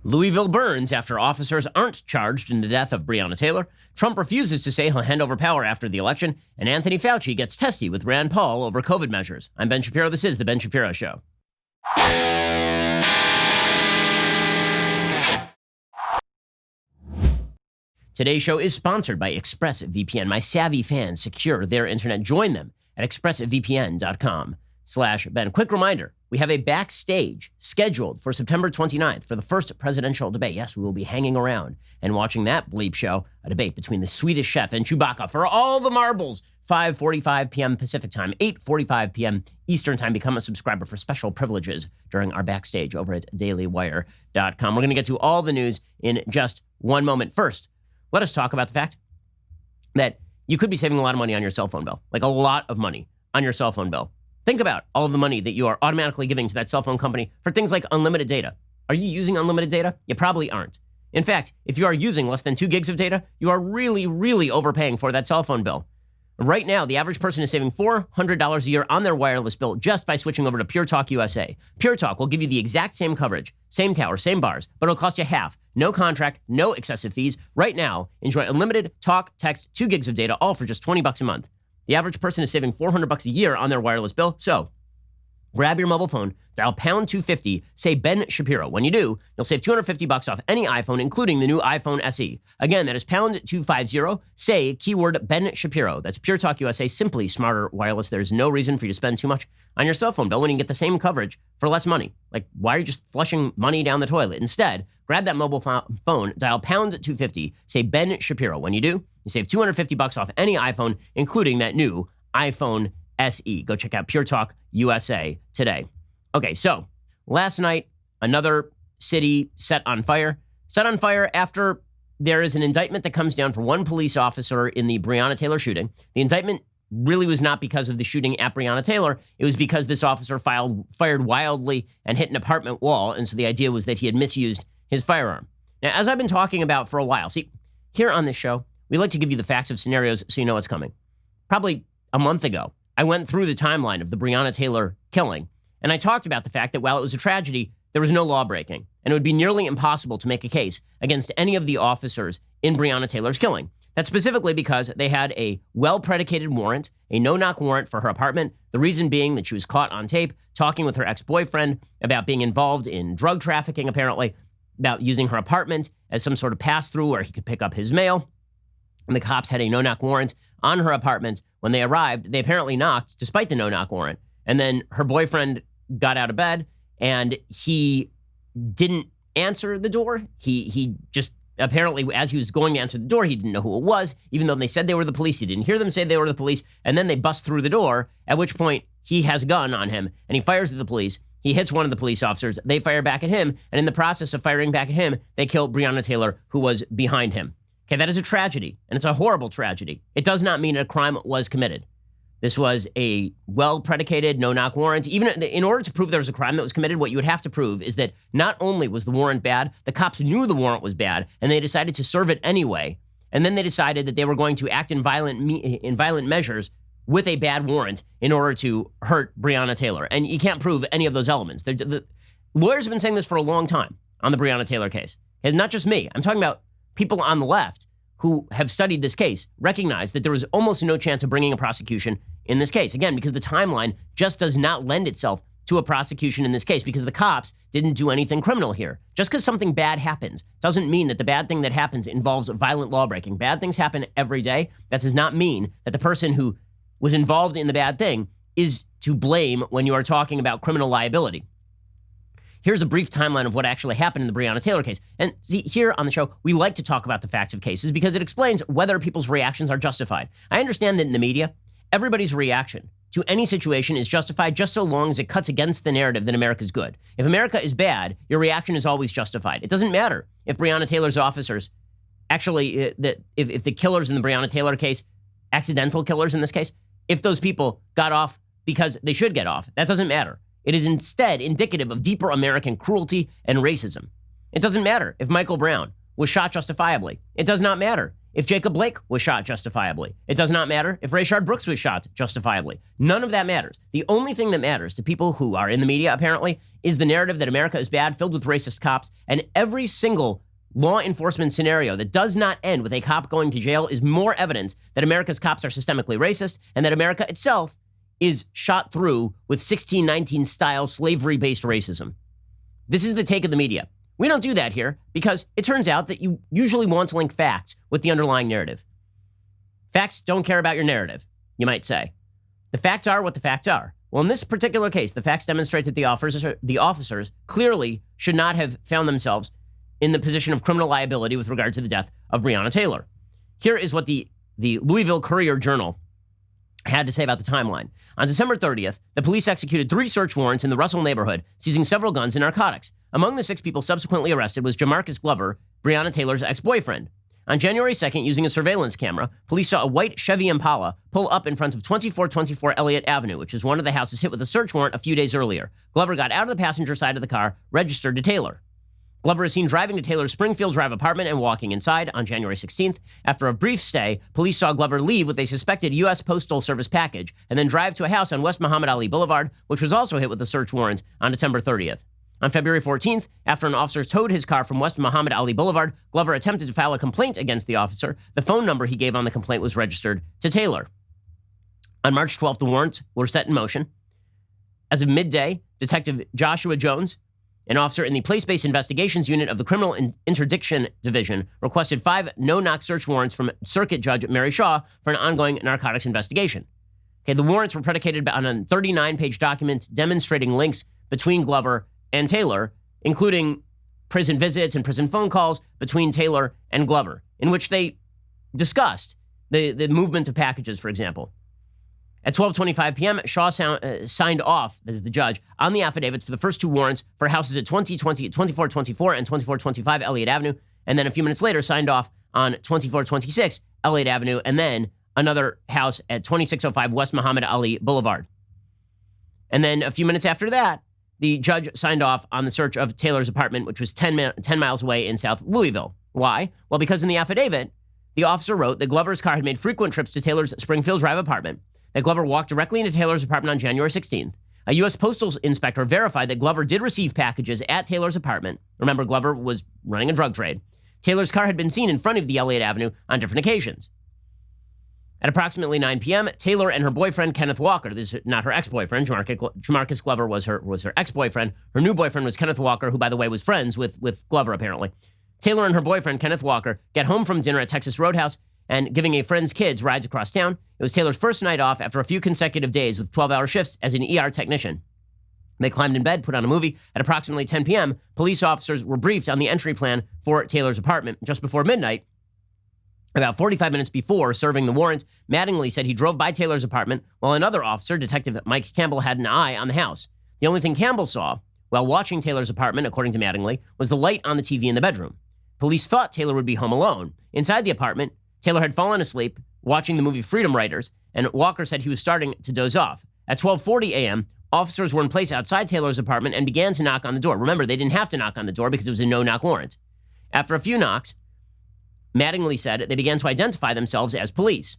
Louisville burns after officers aren't charged in the death of Breonna Taylor. Trump refuses to say he'll hand over power after the election. And Anthony Fauci gets testy with Rand Paul over COVID measures. I'm Ben Shapiro. This is The Ben Shapiro Show. Today's show is sponsored by ExpressVPN. My savvy fans secure their internet. Join them at expressvpn.com/Ben. Quick reminder, we have a backstage scheduled for September 29th for the first presidential debate. Yes, we will be hanging around and watching that bleep show, a debate between the Swedish chef and Chewbacca for all the marbles. 5:45 p.m. Pacific time, 8:45 p.m. Eastern time. Become a subscriber for special privileges during our backstage over at dailywire.com. We're going to get to all the news in just one moment. First, let us talk about the fact that you could be saving a lot of money on your cell phone bill, like a lot of money on your cell phone bill. Think about all of the money that you are automatically giving to that cell phone company for things like unlimited data. Are you using unlimited data? You probably aren't. In fact, if you are using less than 2 gigs of data, you are really, really overpaying for that cell phone bill. Right now, the average person is saving $400 a year on their wireless bill just by switching over to Pure Talk USA. Pure Talk will give you the exact same coverage, same tower, same bars, but it'll cost you half. No contract, no excessive fees. Right now, enjoy unlimited talk, text, 2 gigs of data, all for just $20 a month. The average person is saving $400 a year on their wireless bill. So grab your mobile phone, dial pound 250, say Ben Shapiro. When you do, you'll save $250 off any iPhone, including the new iPhone SE. Again, that is pound 250, say keyword Ben Shapiro. That's Pure Talk USA, simply smarter wireless. There's no reason for you to spend too much on your cell phone bill when you can get the same coverage for less money. Like, why are you just flushing money down the toilet? Instead, grab that mobile phone, dial pound 250, say Ben Shapiro. When you do, you save $250 off any iPhone, including that new iPhone SE. Go check out Pure Talk USA today. Okay, so last night, another city set on fire. Set on fire after there is an indictment that comes down for one police officer in the Breonna Taylor shooting. The indictment really was not because of the shooting at Breonna Taylor. It was because this officer fired wildly and hit an apartment wall. And so the idea was that he had misused his firearm. Now, as I've been talking about for a while, see, here on this show, we like to give you the facts of scenarios so you know what's coming. Probably a month ago, I went through the timeline of the Breonna Taylor killing, and I talked about the fact that while it was a tragedy, there was no law breaking, and it would be nearly impossible to make a case against any of the officers in Breonna Taylor's killing. That's specifically because they had a well-predicated warrant, a no-knock warrant for her apartment, the reason being that she was caught on tape talking with her ex-boyfriend about being involved in drug trafficking, apparently, about using her apartment as some sort of pass-through where he could pick up his mail. And the cops had a no-knock warrant on her apartment. When they arrived, they apparently knocked despite the no-knock warrant. And then her boyfriend got out of bed and he didn't answer the door. He just apparently, as he was going to answer the door, he didn't know who it was. Even though they said they were the police, he didn't hear them say they were the police. And then they bust through the door, at which point he has a gun on him and he fires at the police. He hits one of the police officers. They fire back at him. And in the process of firing back at him, they kill Breonna Taylor, who was behind him. Okay, that is a tragedy, and it's a horrible tragedy. It does not mean a crime was committed. This was a well-predicated no-knock warrant. Even in order to prove there was a crime that was committed, what you would have to prove is that not only was the warrant bad, the cops knew the warrant was bad, and they decided to serve it anyway. And then they decided that they were going to act in violent measures with a bad warrant in order to hurt Breonna Taylor. And you can't prove any of those elements. The lawyers have been saying this for a long time on the Breonna Taylor case. And not just me. I'm talking about people on the left who have studied this case recognize that there was almost no chance of bringing a prosecution in this case. Again, because the timeline just does not lend itself to a prosecution in this case because the cops didn't do anything criminal here. Just because something bad happens doesn't mean that the bad thing that happens involves violent lawbreaking. Bad things happen every day. That does not mean that the person who was involved in the bad thing is to blame when you are talking about criminal liability. Here's a brief timeline of what actually happened in the Breonna Taylor case. And see, here on the show, we like to talk about the facts of cases because it explains whether people's reactions are justified. I understand that in the media, everybody's reaction to any situation is justified just so long as it cuts against the narrative that America's good. If America is bad, your reaction is always justified. It doesn't matter if Breonna Taylor's officers actually, if the killers in the Breonna Taylor case, accidental killers in this case, if those people got off because they should get off, that doesn't matter. It is instead indicative of deeper American cruelty and racism. It doesn't matter if Michael Brown was shot justifiably. It does not matter if Jacob Blake was shot justifiably. It does not matter if Rayshard Brooks was shot justifiably. None of that matters. The only thing that matters to people who are in the media, apparently, is the narrative that America is bad, filled with racist cops, and every single law enforcement scenario that does not end with a cop going to jail is more evidence that America's cops are systemically racist and that America itself is shot through with 1619 style slavery-based racism. This is the take of the media. We don't do that here because it turns out that you usually want to link facts with the underlying narrative. Facts don't care about your narrative, you might say. The facts are what the facts are. Well, in this particular case, the facts demonstrate that the officers clearly should not have found themselves in the position of criminal liability with regard to the death of Breonna Taylor. Here is what the Louisville Courier-Journal had to say about the timeline. On December 30th, the police executed 3 search warrants in the Russell neighborhood, seizing several guns and narcotics. Among the 6 people subsequently arrested was Jamarcus Glover, Breonna Taylor's ex-boyfriend. On January 2nd, using a surveillance camera, police saw a white Chevy Impala pull up in front of 2424 Elliott Avenue, which is one of the houses hit with a search warrant a few days earlier. Glover got out of the passenger side of the car, registered to Taylor. Glover is seen driving to Taylor's Springfield Drive apartment and walking inside on January 16th. After a brief stay, police saw Glover leave with a suspected U.S. Postal Service package and then drive to a house on West Muhammad Ali Boulevard, which was also hit with a search warrant on December 30th. On February 14th, after an officer towed his car from West Muhammad Ali Boulevard, Glover attempted to file a complaint against the officer. The phone number he gave on the complaint was registered to Taylor. On March 12th, the warrants were set in motion. As of midday, Detective Joshua Jones, an officer in the Place-Based Investigations Unit of the Criminal Interdiction Division, requested 5 no-knock search warrants from Circuit Judge Mary Shaw for an ongoing narcotics investigation. Okay, the warrants were predicated on a 39-page document demonstrating links between Glover and Taylor, including prison visits and prison phone calls between Taylor and Glover, in which they discussed the movement of packages, for example. At 12:25 p.m., Shaw signed off, as the judge, on the affidavits for the first 2 warrants for houses at 2424 and 2425 Elliott Avenue, and then a few minutes later signed off on 2426 Elliott Avenue, and then another house at 2605 West Muhammad Ali Boulevard. And then a few minutes after that, the judge signed off on the search of Taylor's apartment, which was 10 miles away in South Louisville. Why? Well, because in the affidavit, the officer wrote that Glover's car had made frequent trips to Taylor's Springfield Drive apartment, that Glover walked directly into Taylor's apartment on January 16th. A U.S. Postal inspector verified that Glover did receive packages at Taylor's apartment. Remember, Glover was running a drug trade. Taylor's car had been seen in front of the Elliott Avenue on different occasions. At approximately 9 p.m., Taylor and her boyfriend, Kenneth Walker, this is not her ex-boyfriend, Jamarcus Glover was her ex-boyfriend. Her new boyfriend was Kenneth Walker, who, by the way, was friends with Glover, apparently. Taylor and her boyfriend, Kenneth Walker, get home from dinner at Texas Roadhouse and giving a friend's kids rides across town. It was Taylor's first night off after a few consecutive days with 12-hour shifts as an ER technician. They climbed in bed, put on a movie. At approximately 10 p.m., police officers were briefed on the entry plan for Taylor's apartment. Just before midnight, about 45 minutes before serving the warrant, Mattingly said he drove by Taylor's apartment while another officer, Detective Mike Campbell, had an eye on the house. The only thing Campbell saw while watching Taylor's apartment, according to Mattingly, was the light on the TV in the bedroom. Police thought Taylor would be home alone. Inside the apartment, Taylor had fallen asleep watching the movie Freedom Writers, and Walker said he was starting to doze off. At 12:40 a.m., officers were in place outside Taylor's apartment and began to knock on the door. Remember, they didn't have to knock on the door because it was a no-knock warrant. After a few knocks, Mattingly said they began to identify themselves as police.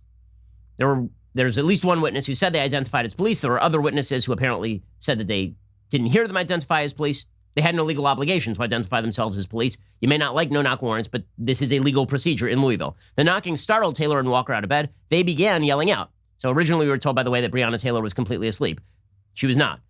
There's at least one witness who said they identified as police. There were other witnesses who apparently said that they didn't hear them identify as police. They had no legal obligation to identify themselves as police. You may not like no-knock warrants, but this is a legal procedure in Louisville. The knocking startled Taylor and Walker out of bed. They began yelling out. So originally we were told, by the way, that Breonna Taylor was completely asleep. She was not.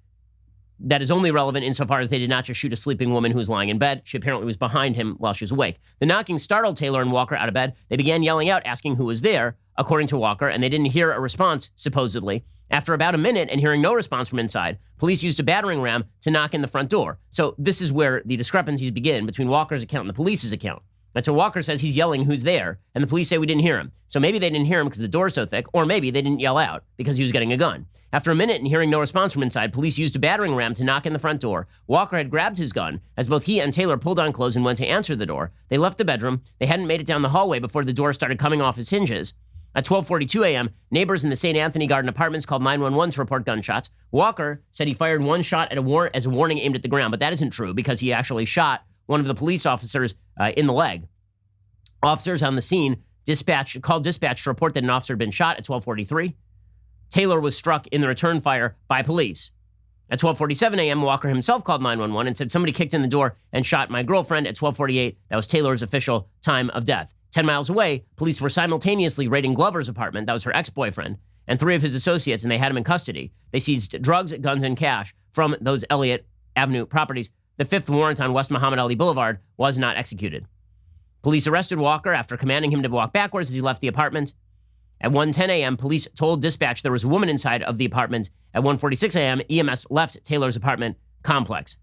That is only relevant insofar as they did not just shoot a sleeping woman who was lying in bed. She apparently was behind him while she was awake. The knocking startled Taylor and Walker out of bed. They began yelling out, asking who was there, according to Walker, and they didn't hear a response, supposedly. After about a minute and hearing no response from inside, police used a battering ram to knock in the front door. So this is where the discrepancies begin between Walker's account and the police's account. And so Walker says he's yelling, who's there? And the police say we didn't hear him. So maybe they didn't hear him because the door's so thick, or maybe they didn't yell out because he was getting a gun. After a minute and hearing no response from inside, police used a battering ram to knock in the front door. Walker had grabbed his gun as both he and Taylor pulled on clothes and went to answer the door. They left the bedroom. They hadn't made it down the hallway before the door started coming off its hinges. At 12:42 a.m., neighbors in the St. Anthony Garden Apartments called 911 to report gunshots. Walker said he fired one shot as a warning aimed at the ground, but that isn't true because he actually shot one of the police officers in the leg. Officers on the scene called dispatch to report that an officer had been shot at 12:43. Taylor was struck in the return fire by police. At 12:47 a.m., Walker himself called 911 and said somebody kicked in the door and shot my girlfriend at 12:48. That was Taylor's official time of death. 10 miles away, police were simultaneously raiding Glover's apartment, that was her ex-boyfriend, and 3 of his associates, and they had him in custody. They seized drugs, guns, and cash from those Elliott Avenue properties. The 5th warrant on West Muhammad Ali Boulevard was not executed. Police arrested Walker after commanding him to walk backwards as he left the apartment. At 1:10 a.m., police told dispatch there was a woman inside of the apartment. At 1:46 a.m., EMS left Taylor's apartment complex.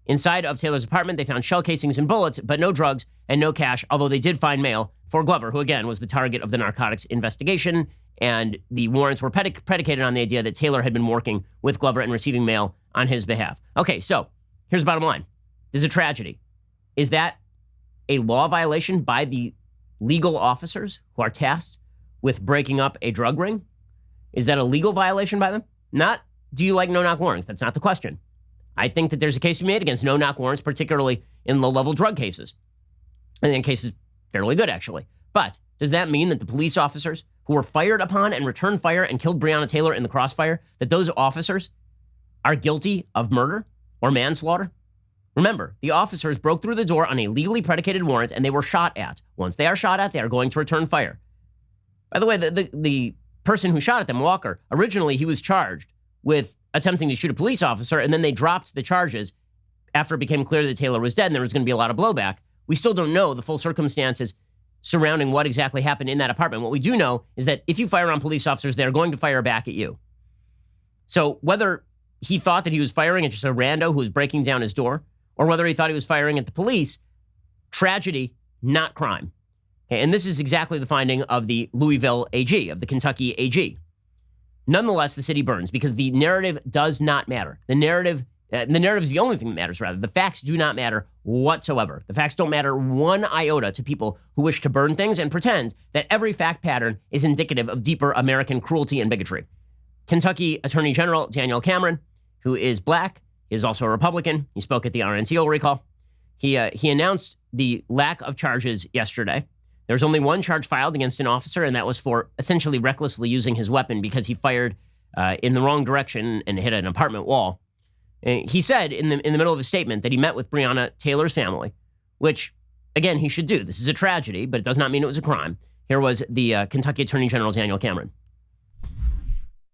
Inside of Taylor's apartment, they found shell casings and bullets, but no drugs and no cash, although they did find mail for Glover, who again was the target of the narcotics investigation, and the warrants were predicated on the idea that Taylor had been working with Glover and receiving mail on his behalf. Okay, so here's the bottom line. This is a tragedy. Is that a law violation by the legal officers who are tasked with breaking up a drug ring? Is that a legal violation by them? Not, do you like no-knock warrants? That's not the question. I think that there's a case to be made against no-knock warrants, particularly in low-level drug cases. And in cases fairly good, actually. But does that mean that the police officers who were fired upon and returned fire and killed Breonna Taylor in the crossfire, that those officers are guilty of murder or manslaughter? Remember, the officers broke through the door on a legally predicated warrant and they were shot at. Once they are shot at, they are going to return fire. By the way, the person who shot at them, Walker, originally he was charged with attempting to shoot a police officer, and then they dropped the charges after it became clear that Taylor was dead and there was going to be a lot of blowback. We still don't know the full circumstances surrounding what exactly happened in that apartment. What we do know is that if you fire on police officers, they're going to fire back at you. So whether he thought that he was firing at just a rando who was breaking down his door, or whether he thought he was firing at the police, tragedy, not crime. Okay, and this is exactly the finding of the Louisville AG, of the Kentucky AG. Nonetheless, the city burns because the narrative does not matter. The narrative is the only thing that matters, rather. The facts do not matter whatsoever. The facts don't matter one iota to people who wish to burn things and pretend that every fact pattern is indicative of deeper American cruelty and bigotry. Kentucky Attorney General Daniel Cameron, who is black, is also a Republican. He spoke at the RNC recall. He announced the lack of charges yesterday. There was only one charge filed against an officer, and that was for essentially recklessly using his weapon because he fired in the wrong direction and hit an apartment wall. He said in the middle of his statement that he met with Breonna Taylor's family, which, again, he should do. This is a tragedy, but it does not mean it was a crime. Here was the Kentucky Attorney General Daniel Cameron.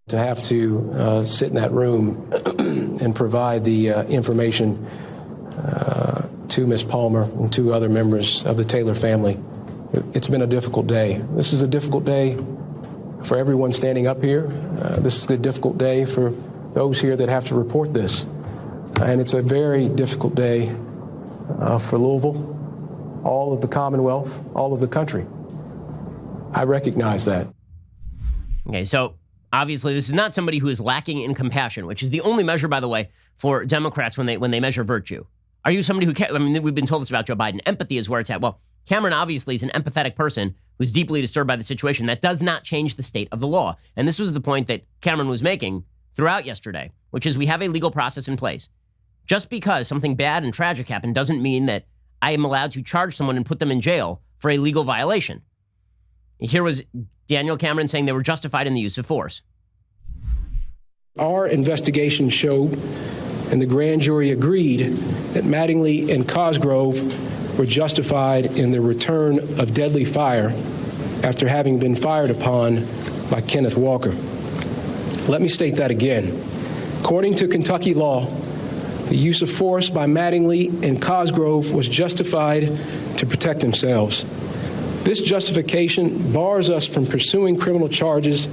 To have to sit in that room and provide the information to Ms. Palmer and to other members of the Taylor family, it's been a difficult day. This is a difficult day for everyone standing up here. This is a difficult day for those here that have to report this. And it's a very difficult day for Louisville, all of the Commonwealth, all of the country. I recognize that. Okay, so obviously this is not somebody who is lacking in compassion, which is the only measure, by the way, for Democrats when they measure virtue. Are you somebody who, I mean, we've been told this about Joe Biden. Empathy is where it's at. Well, Cameron obviously is an empathetic person who's deeply disturbed by the situation. That does not change the state of the law. And this was the point that Cameron was making throughout yesterday, which is we have a legal process in place. Just because something bad and tragic happened doesn't mean that I am allowed to charge someone and put them in jail for a legal violation. Here was Daniel Cameron saying they were justified in the use of force. Our investigation showed, and the grand jury agreed, that Mattingly and Cosgrove were justified in the return of deadly fire after having been fired upon by Kenneth Walker. Let me state that again. According to Kentucky law, the use of force by Mattingly and Cosgrove was justified to protect themselves. This justification bars us from pursuing criminal charges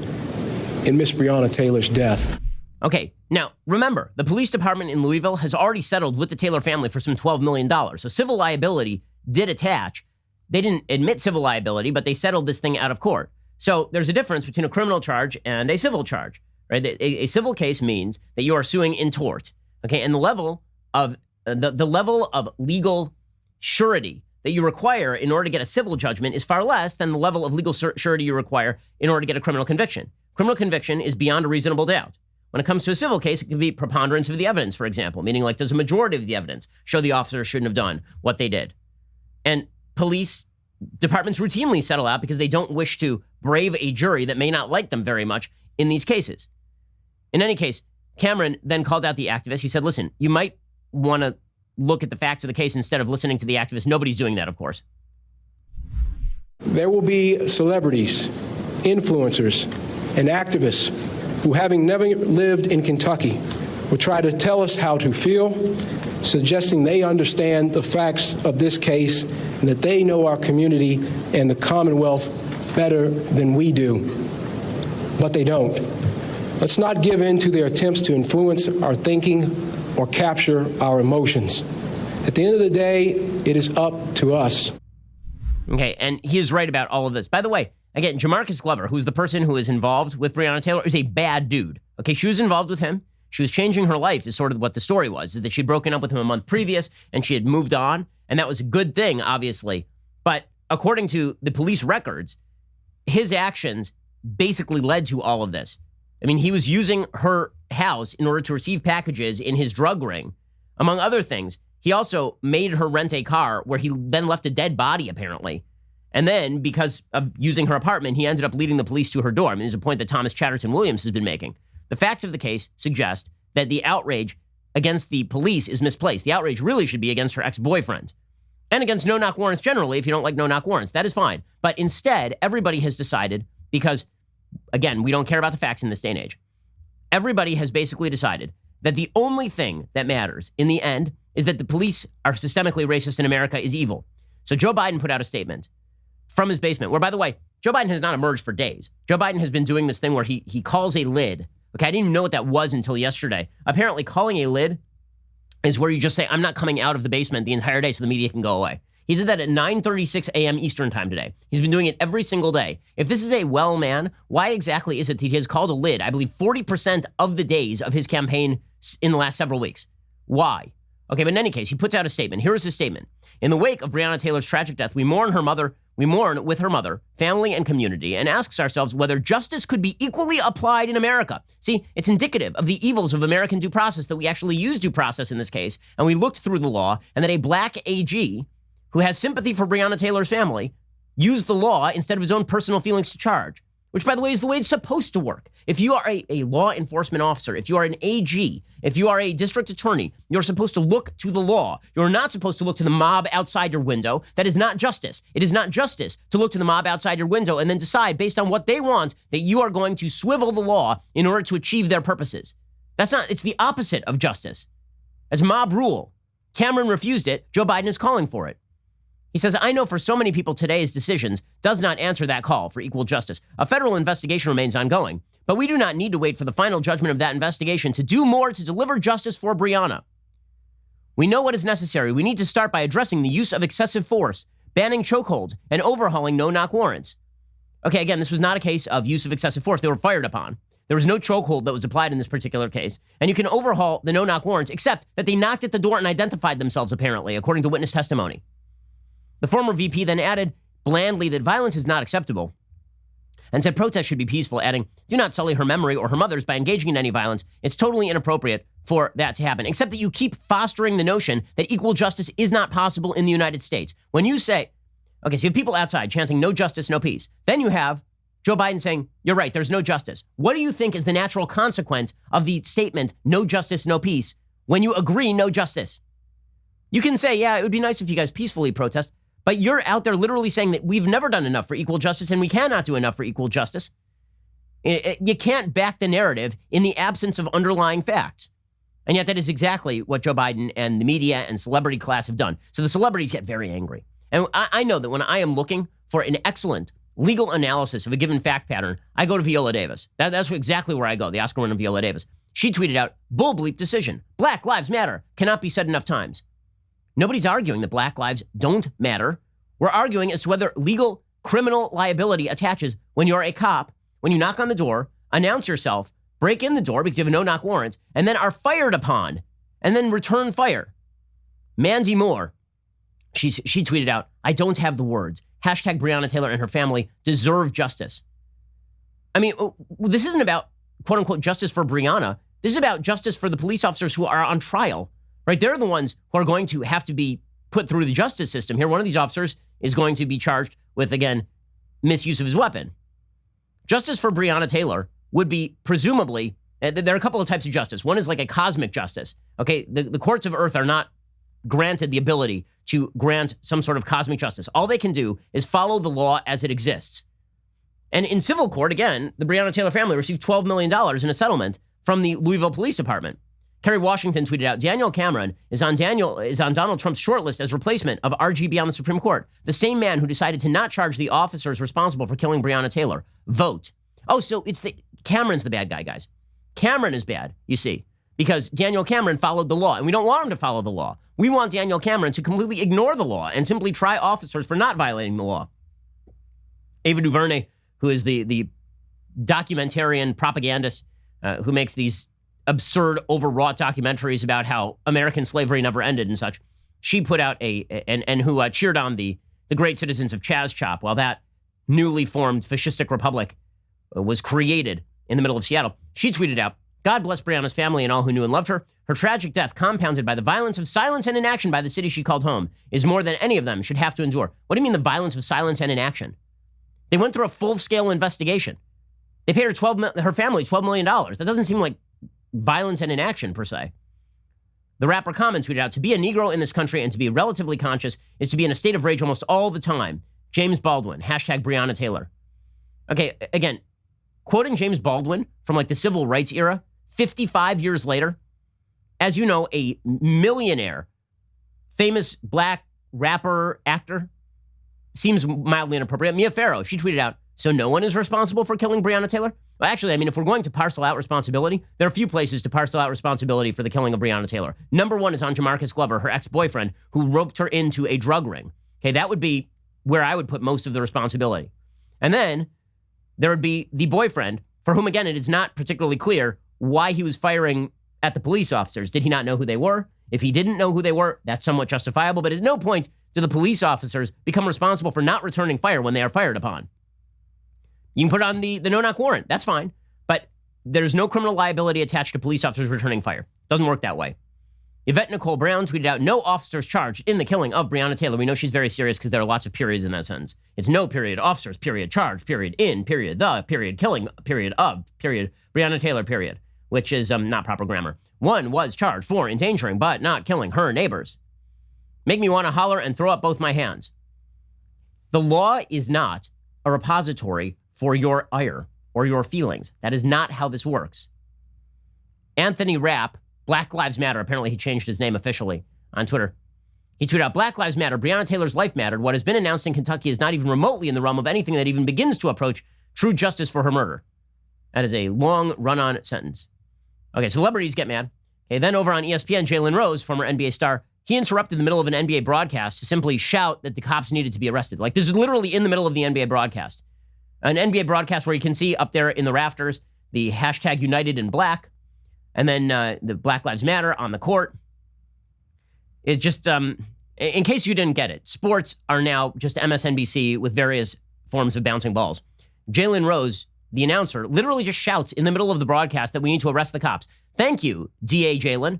in Miss Breonna Taylor's death. Okay, now remember, the police department in Louisville has already settled with the Taylor family for some $12 million. So civil liability did attach. They didn't admit civil liability, but they settled this thing out of court. So there's a difference between a criminal charge and a civil charge, right? A civil case means that you are suing in tort, okay? And the level of the level of legal surety that you require in order to get a civil judgment is far less than the level of legal surety you require in order to get a criminal conviction. Criminal conviction is beyond a reasonable doubt. When it comes to a civil case, it can be preponderance of the evidence, for example, meaning like does a majority of the evidence show the officer shouldn't have done what they did? And police departments routinely settle out because they don't wish to brave a jury that may not like them very much in these cases. In any case, Cameron then called out the activist. He said, listen, you might want to look at the facts of the case instead of listening to the activist. Nobody's doing that, of course. There will be celebrities, influencers, and activists who, having never lived in Kentucky, will try to tell us how to feel, suggesting they understand the facts of this case and that they know our community and the Commonwealth better than we do. But they don't. Let's not give in to their attempts to influence our thinking or capture our emotions. At the end of the day, it is up to us. Okay, and he is right about all of this. By the way, again, Jamarcus Glover, who's the person who is involved with Breonna Taylor, is a bad dude. Okay, she was involved with him. She was changing her life is sort of what the story was, is that she'd broken up with him a month previous and she had moved on. And that was a good thing, obviously. But according to the police records, his actions basically led to all of this. I mean, he was using her house in order to receive packages in his drug ring. Among other things, he also made her rent a car where he then left a dead body, apparently. And then, because of using her apartment, he ended up leading the police to her door. I mean, there's a point that Thomas Chatterton Williams has been making. The facts of the case suggest that the outrage against the police is misplaced. The outrage really should be against her ex-boyfriend and against no-knock warrants generally. If you don't like no-knock warrants, that is fine. But instead, everybody has decided, because, again, we don't care about the facts in this day and age. Everybody has basically decided that the only thing that matters in the end is that the police are systemically racist in America is evil. So Joe Biden put out a statement from his basement, where, by the way, Joe Biden has not emerged for days. Joe Biden has been doing this thing where he calls a lid. Okay, I didn't even know what that was until yesterday. Apparently, calling a lid is where you just say, I'm not coming out of the basement the entire day so the media can go away. He did that at 9:36 a.m. Eastern time today. He's been doing it every single day. If this is a well man, why exactly is it that he has called a lid, I believe, 40% of the days of his campaign in the last several weeks? Why? Okay, but in any case, he puts out a statement. Here is his statement. In the wake of Breonna Taylor's tragic death, we mourn with her mother, family, and community, and asks ourselves whether justice could be equally applied in America. See, it's indicative of the evils of American due process that we actually use due process in this case, and we looked through the law, and that a black AG who has sympathy for Breonna Taylor's family used the law instead of his own personal feelings to charge, which, by the way, is the way it's supposed to work. If you are a law enforcement officer, if you are an AG, if you are a district attorney, you're supposed to look to the law. You're not supposed to look to the mob outside your window. That is not justice. It is not justice to look to the mob outside your window and then decide based on what they want that you are going to swivel the law in order to achieve their purposes. It's the opposite of justice. It's mob rule. Cameron refused it. Joe Biden is calling for it. He says, I know for so many people today's decisions does not answer that call for equal justice. A federal investigation remains ongoing, but we do not need to wait for the final judgment of that investigation to do more to deliver justice for Breonna. We know what is necessary. We need to start by addressing the use of excessive force, banning chokeholds, and overhauling no-knock warrants. Okay, again, this was not a case of use of excessive force. They were fired upon. There was no chokehold that was applied in this particular case. And you can overhaul the no-knock warrants, except that they knocked at the door and identified themselves, apparently, according to witness testimony. The former VP then added blandly that violence is not acceptable and said protests should be peaceful, adding, do not sully her memory or her mother's by engaging in any violence. It's totally inappropriate for that to happen, except that you keep fostering the notion that equal justice is not possible in the United States. When you say, okay, so you have people outside chanting no justice, no peace. Then you have Joe Biden saying, you're right, there's no justice. What do you think is the natural consequence of the statement, no justice, no peace, when you agree no justice? You can say, yeah, it would be nice if you guys peacefully protest. But you're out there literally saying that we've never done enough for equal justice and we cannot do enough for equal justice. You can't back the narrative in the absence of underlying facts. And yet that is exactly what Joe Biden and the media and celebrity class have done. So the celebrities get very angry. And I know that when I am looking for an excellent legal analysis of a given fact pattern, I go to Viola Davis. That's exactly where I go, the Oscar winner Viola Davis. She tweeted out, bull bleep decision. Black lives matter. Cannot be said enough times. Nobody's arguing that black lives don't matter. We're arguing as to whether legal criminal liability attaches when you're a cop, when you knock on the door, announce yourself, break in the door because you have a no-knock warrant, and then are fired upon, and then return fire. Mandy Moore, she tweeted out, I don't have the words. Hashtag Breonna Taylor and her family deserve justice. I mean, this isn't about, quote unquote, justice for Breonna. This is about justice for the police officers who are on trial, right? They're the ones who are going to have to be put through the justice system here. One of these officers is going to be charged with, again, misuse of his weapon. Justice for Breonna Taylor would be presumably, there are a couple of types of justice. One is like a cosmic justice. Okay, the courts of earth are not granted the ability to grant some sort of cosmic justice. All they can do is follow the law as it exists. And in civil court, again, the Breonna Taylor family received $12 million in a settlement from the Louisville Police Department. Kerry Washington tweeted out, Daniel Cameron is on Donald Trump's shortlist as replacement of RGB on the Supreme Court. The same man who decided to not charge the officers responsible for killing Breonna Taylor. Vote. Oh, so Cameron's the bad guy, guys. Cameron is bad, you see, because Daniel Cameron followed the law, and we don't want him to follow the law. We want Daniel Cameron to completely ignore the law and simply try officers for not violating the law. Ava DuVernay, who is the documentarian propagandist who makes these absurd, overwrought documentaries about how American slavery never ended and such, she put out and who cheered on the great citizens of Chaz Chop while that newly formed fascistic republic was created in the middle of Seattle. She tweeted out, God bless Breonna's family and all who knew and loved her. Her tragic death, compounded by the violence of silence and inaction by the city she called home, is more than any of them should have to endure. What do you mean the violence of silence and inaction? They went through a full-scale investigation. They paid her family $12 million. That doesn't seem like violence and inaction, per se. The rapper Common tweeted out, to be a Negro in this country and to be relatively conscious is to be in a state of rage almost all the time. James Baldwin, hashtag Breonna Taylor. Okay, again, quoting James Baldwin from like the civil rights era, 55 years later, as you know, a millionaire, famous black rapper, actor, seems mildly inappropriate. Mia Farrow, she tweeted out, so no one is responsible for killing Breonna Taylor? Well, actually, I mean, if we're going to parcel out responsibility, there are a few places to parcel out responsibility for the killing of Breonna Taylor. Number one is on Jamarcus Glover, her ex-boyfriend, who roped her into a drug ring. Okay, that would be where I would put most of the responsibility. And then there would be the boyfriend, for whom, again, it is not particularly clear why he was firing at the police officers. Did he not know who they were? If he didn't know who they were, that's somewhat justifiable, but at no point do the police officers become responsible for not returning fire when they are fired upon. You can put on the no-knock warrant. That's fine. But there's no criminal liability attached to police officers returning fire. Doesn't work that way. Yvette Nicole Brown tweeted out, no officers charged in the killing of Breonna Taylor. We know she's very serious because there are lots of periods in that sentence. It's no period, officers, period, charged, period, in, period, the, period, killing, period, of, period, Breonna Taylor, period, which is not proper grammar. One was charged for endangering but not killing her neighbors. Make me want to holler and throw up both my hands. The law is not a repository for your ire or your feelings. That is not how this works. Anthony Rapp, Black Lives Matter, apparently he changed his name officially on Twitter. He tweeted out, Black Lives Matter, Breonna Taylor's life mattered. What has been announced in Kentucky is not even remotely in the realm of anything that even begins to approach true justice for her murder. That is a long run-on sentence. Okay, celebrities get mad. Okay, then over on ESPN, Jalen Rose, former NBA star, he interrupted the middle of an NBA broadcast to simply shout that the cops needed to be arrested. Like, this is literally in the middle of the NBA broadcast. An NBA broadcast where you can see up there in the rafters the hashtag United in Black, and then the Black Lives Matter on the court. It's just, in case you didn't get it, sports are now just MSNBC with various forms of bouncing balls. Jalen Rose, the announcer, literally just shouts in the middle of the broadcast that we need to arrest the cops. Thank you, DA Jalen.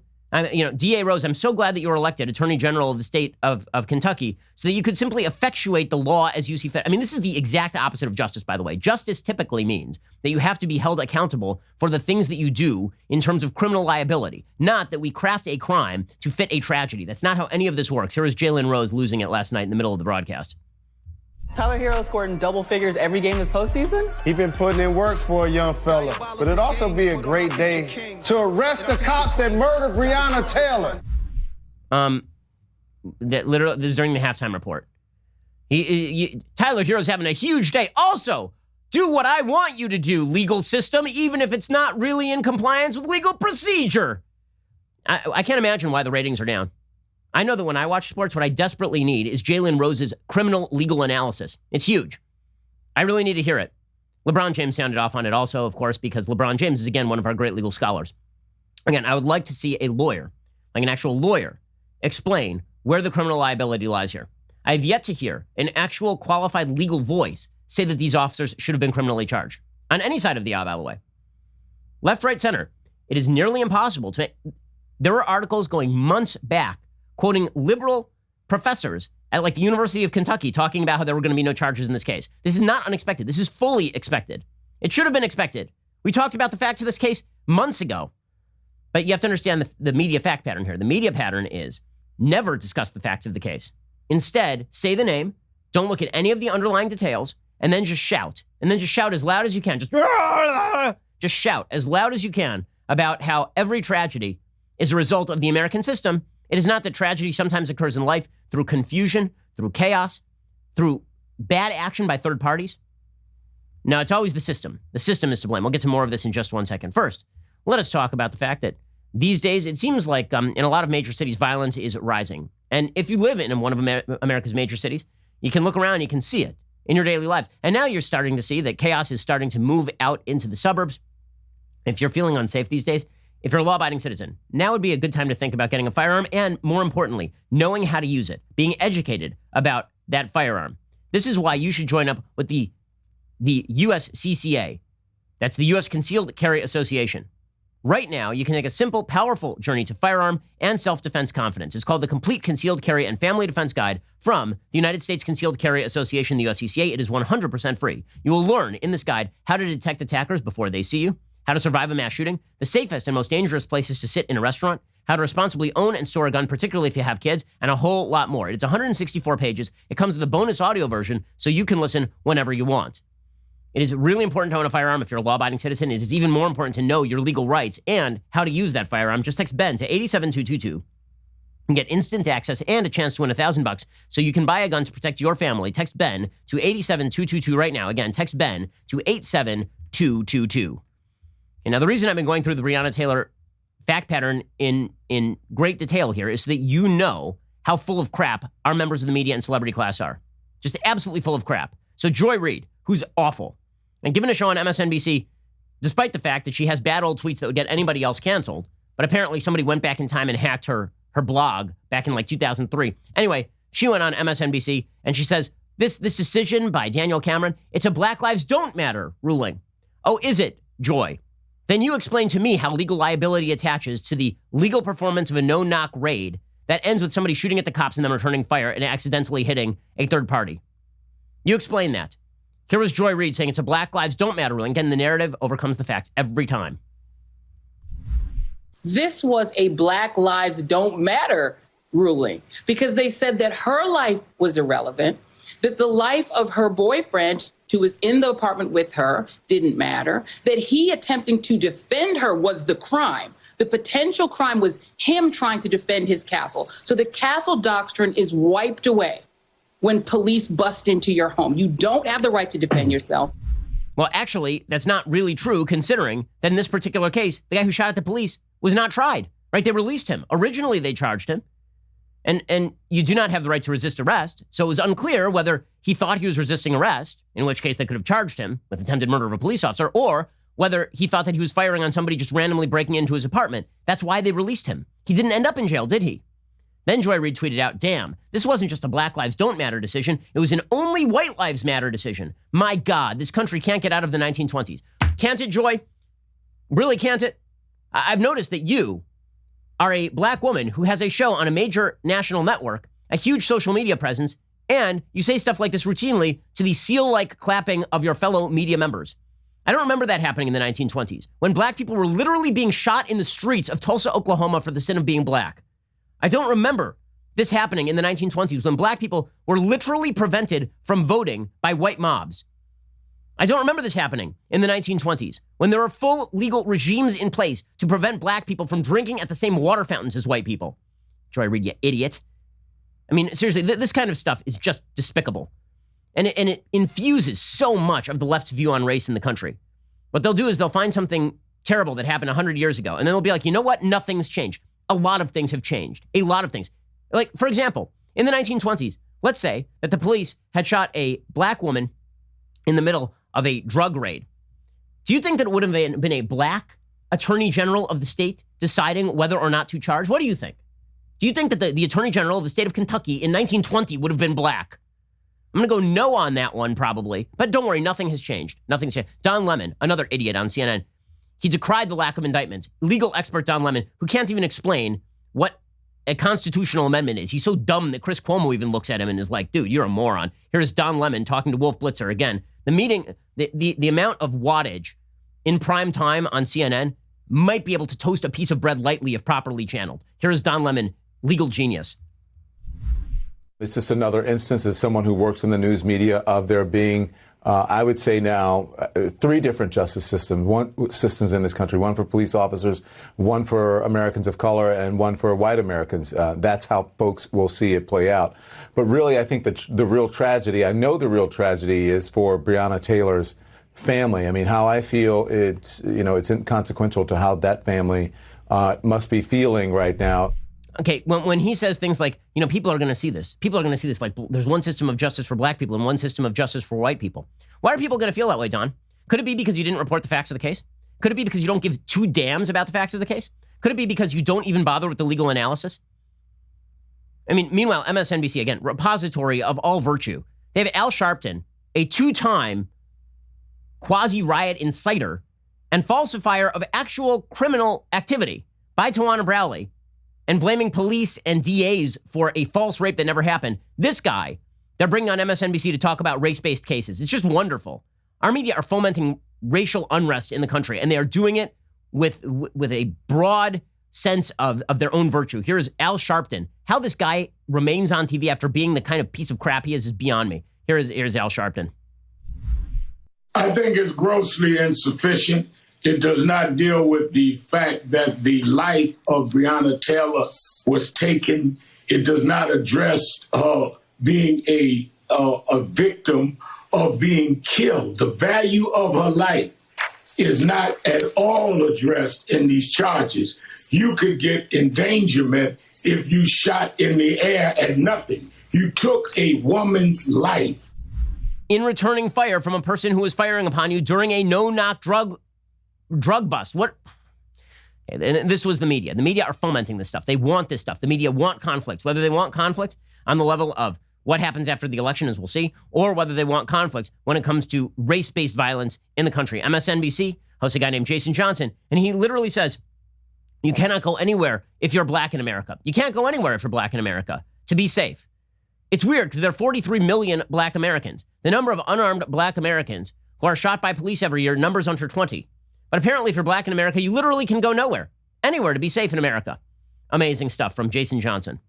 DA Rose, I'm so glad that you were elected Attorney General of the state of Kentucky so that you could simply effectuate the law as you see fit. I mean, this is the exact opposite of justice, by the way. Justice typically means that you have to be held accountable for the things that you do in terms of criminal liability, not that we craft a crime to fit a tragedy. That's not how any of this works. Here is Jalen Rose losing it last night in the middle of the broadcast. Tyler Hero scored in double figures every game this postseason. He's been putting in work for a young fella. But it'd also be a great day to arrest the cops that murdered Breonna Taylor. This is during the halftime report. Tyler Hero's having a huge day. Also, do what I want you to do, legal system, even if it's not really in compliance with legal procedure. I can't imagine why the ratings are down. I know that when I watch sports, what I desperately need is Jalen Rose's criminal legal analysis. It's huge. I really need to hear it. LeBron James sounded off on it also, of course, because LeBron James is, again, one of our great legal scholars. Again, I would like to see a lawyer, like an actual lawyer, explain where the criminal liability lies here. I have yet to hear an actual qualified legal voice say that these officers should have been criminally charged. On any side of the aisle, by the way. Left, right, center. It is nearly impossible to make... There were articles going months back quoting liberal professors at like the University of Kentucky talking about how there were going to be no charges in this case. This is not unexpected. This is fully expected. It should have been expected. We talked about the facts of this case months ago. But you have to understand the media fact pattern here. The media pattern is never discuss the facts of the case. Instead, say the name, don't look at any of the underlying details, and then just shout. And then just shout as loud as you can. Just shout as loud as you can about how every tragedy is a result of the American system. It is not that tragedy sometimes occurs in life through confusion, through chaos, through bad action by third parties. No, it's always the system. The system is to blame. We'll get to more of this in just 1 second. First, let us talk about the fact that these days, it seems like in a lot of major cities, violence is rising. And if you live in one of America's major cities, you can look around, you can see it in your daily lives. And now you're starting to see that chaos is starting to move out into the suburbs. If you're feeling unsafe these days, if you're a law-abiding citizen, now would be a good time to think about getting a firearm and, more importantly, knowing how to use it, being educated about that firearm. This is why you should join up with the USCCA. That's the U.S. Concealed Carry Association. Right now, you can take a simple, powerful journey to firearm and self-defense confidence. It's called the Complete Concealed Carry and Family Defense Guide from the United States Concealed Carry Association, the USCCA. It is 100% free. You will learn in this guide how to detect attackers before they see you, how to survive a mass shooting, the safest and most dangerous places to sit in a restaurant, how to responsibly own and store a gun, particularly if you have kids, and a whole lot more. It's 164 pages. It comes with a bonus audio version so you can listen whenever you want. It is really important to own a firearm if you're a law-abiding citizen. It is even more important to know your legal rights and how to use that firearm. Just text BEN to 87222 and get instant access and a chance to win $1,000 so you can buy a gun to protect your family. Text BEN to 87222 right now. Again, text BEN to 87222. And now the reason I've been going through the Breonna Taylor fact pattern in great detail here is so that you know how full of crap our members of the media and celebrity class are. Just absolutely full of crap. So Joy Reid, who's awful, and given a show on MSNBC, despite the fact that she has bad old tweets that would get anybody else canceled, but apparently somebody went back in time and hacked her blog back in like 2003. Anyway, she went on MSNBC and she says, this decision by Daniel Cameron, it's a Black Lives Don't Matter ruling. Oh, is it, Joy? Then you explain to me how legal liability attaches to the legal performance of a no-knock raid that ends with somebody shooting at the cops and then returning fire and accidentally hitting a third party. You explain that. Here was Joy Reid saying it's a Black Lives Don't Matter ruling. Again, the narrative overcomes the facts every time. This was a Black Lives Don't Matter ruling because they said that her life was irrelevant, that the life of her boyfriend who was in the apartment with her didn't matter, that he attempting to defend her was the crime. The potential crime was him trying to defend his castle. So the castle doctrine is wiped away when police bust into your home. You don't have the right to defend yourself. Well, actually, that's not really true, considering that in this particular case, the guy who shot at the police was not tried, right? They released him. Originally, they charged him. And you do not have the right to resist arrest. So it was unclear whether he thought he was resisting arrest, in which case they could have charged him with attempted murder of a police officer, or whether he thought that he was firing on somebody just randomly breaking into his apartment. That's why they released him. He didn't end up in jail, did he? Then Joy Reid tweeted out, damn, this wasn't just a Black Lives Don't Matter decision. It was an only White Lives Matter decision. My God, this country can't get out of the 1920s. Can't it, Joy? Really can't it? I've noticed that you are a black woman who has a show on a major national network, a huge social media presence, and you say stuff like this routinely to the seal-like clapping of your fellow media members. I don't remember that happening in the 1920s, when black people were literally being shot in the streets of Tulsa, Oklahoma for the sin of being black. I don't remember this happening in the 1920s when black people were literally prevented from voting by white mobs. I don't remember this happening in the 1920s when there were full legal regimes in place to prevent black people from drinking at the same water fountains as white people. Joy Reid, you idiot. I mean, seriously, this kind of stuff is just despicable. And it infuses so much of the left's view on race in the country. What they'll do is they'll find something terrible that happened 100 years ago, and then they'll be like, you know what? Nothing's changed. A lot of things have changed. A lot of things. Like, for example, in the 1920s, let's say that the police had shot a black woman in the middle of a drug raid. Do you think that it would have been a black attorney general of the state deciding whether or not to charge? What do you think? Do you think that the attorney general of the state of Kentucky in 1920 would have been black? I'm going to go no on that one, probably. But don't worry, nothing has changed. Nothing's changed. Don Lemon, another idiot on CNN, he decried the lack of indictments. Legal expert Don Lemon, who can't even explain what a constitutional amendment is. He's so dumb that Chris Cuomo even looks at him and is like, dude, you're a moron. Here's Don Lemon talking to Wolf Blitzer again. The meeting, the amount of wattage in prime time on CNN might be able to toast a piece of bread lightly if properly channeled. Here's Don Lemon, legal genius. It's just another instance as someone who works in the news media of there being, I would say now, 3 different justice systems in this country, one for police officers, one for Americans of color, and one for white Americans. That's how folks will see it play out. But really, I think that the real tragedy, I know the real tragedy is for Breonna Taylor's family. I mean, how I feel, it's inconsequential to how that family must be feeling right now. Okay, when he says things like, people are going to see this. People are going to see this like there's one system of justice for black people and one system of justice for white people. Why are people going to feel that way, Don? Could it be because you didn't report the facts of the case? Could it be because you don't give 2 damns about the facts of the case? Could it be because you don't even bother with the legal analysis? I mean, meanwhile, MSNBC, again, repository of all virtue. They have Al Sharpton, a 2-time quasi-riot inciter and falsifier of actual criminal activity by Tawana Brawley, and blaming police and DAs for a false rape that never happened. This guy, they're bringing on MSNBC to talk about race-based cases. It's just wonderful. Our media are fomenting racial unrest in the country, and they are doing it with a broad sense of their own virtue. Here's Al Sharpton. How this guy remains on TV after being the kind of piece of crap he is beyond me. Here's Al Sharpton. I think it's grossly insufficient. It does not deal with the fact that the life of Breonna Taylor was taken. It does not address being a victim of being killed. The value of her life is not at all addressed in these charges. You could get endangerment if you shot in the air at nothing. You took a woman's life. In returning fire from a person who was firing upon you during a no-knock drug bust. What? And this was the media. The media are fomenting this stuff. They want this stuff. The media want conflict. Whether they want conflict on the level of what happens after the election, as we'll see, or whether they want conflict when it comes to race-based violence in the country. MSNBC hosts a guy named Jason Johnson, and he literally says, you cannot go anywhere if you're black in America. You can't go anywhere if you're black in America to be safe. It's weird because there are 43 million black Americans. The number of unarmed black Americans who are shot by police every year numbers under 20. But apparently, if you're black in America, you literally can go nowhere, anywhere to be safe in America. Amazing stuff from Jason Johnson.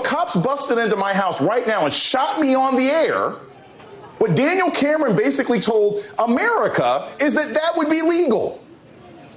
Cops busted into my house right now and shot me on the air. What Daniel Cameron basically told America is that would be legal.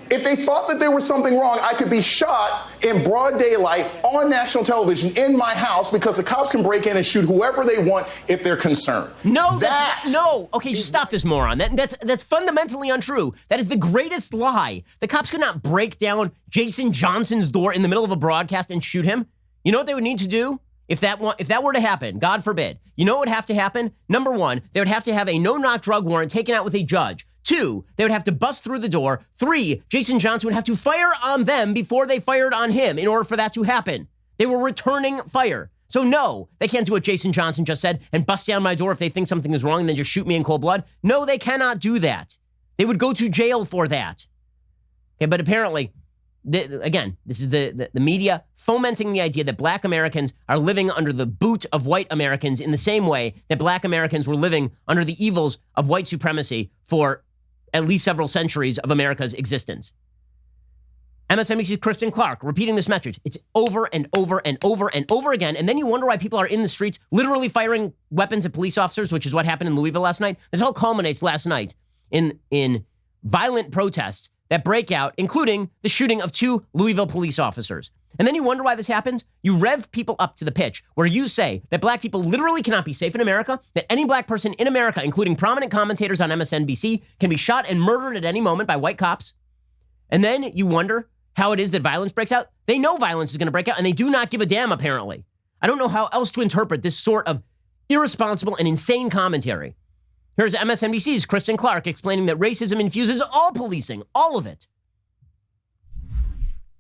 If they thought that there was something wrong, I could be shot in broad daylight on national television in my house because the cops can break in and shoot whoever they want if they're concerned. No, no. Okay, just stop this moron. That's fundamentally untrue. That is the greatest lie. The cops could not break down Jason Johnson's door in the middle of a broadcast and shoot him. You know what they would need to do? If that were to happen, God forbid, you know what would have to happen? Number 1, they would have to have a no-knock drug warrant taken out with a judge. 2, they would have to bust through the door. 3, Jason Johnson would have to fire on them before they fired on him in order for that to happen. They were returning fire. So no, they can't do what Jason Johnson just said and bust down my door if they think something is wrong and then just shoot me in cold blood. No, they cannot do that. They would go to jail for that. Okay, but apparently, again, this is the media fomenting the idea that black Americans are living under the boot of white Americans in the same way that black Americans were living under the evils of white supremacy for at least several centuries of America's existence. MSNBC's Kristen Clark repeating this message. It's over and over and over and over again. And then you wonder why people are in the streets literally firing weapons at police officers, which is what happened in Louisville last night. This all culminates last night in violent protests that break out, including the shooting of 2 Louisville police officers. And then you wonder why this happens? You rev people up to the pitch where you say that black people literally cannot be safe in America, that any black person in America, including prominent commentators on MSNBC, can be shot and murdered at any moment by white cops. And then you wonder how it is that violence breaks out. They know violence is going to break out, and they do not give a damn, apparently. I don't know how else to interpret this sort of irresponsible and insane commentary. Here's MSNBC's Kristen Clark explaining that racism infuses all policing, all of it.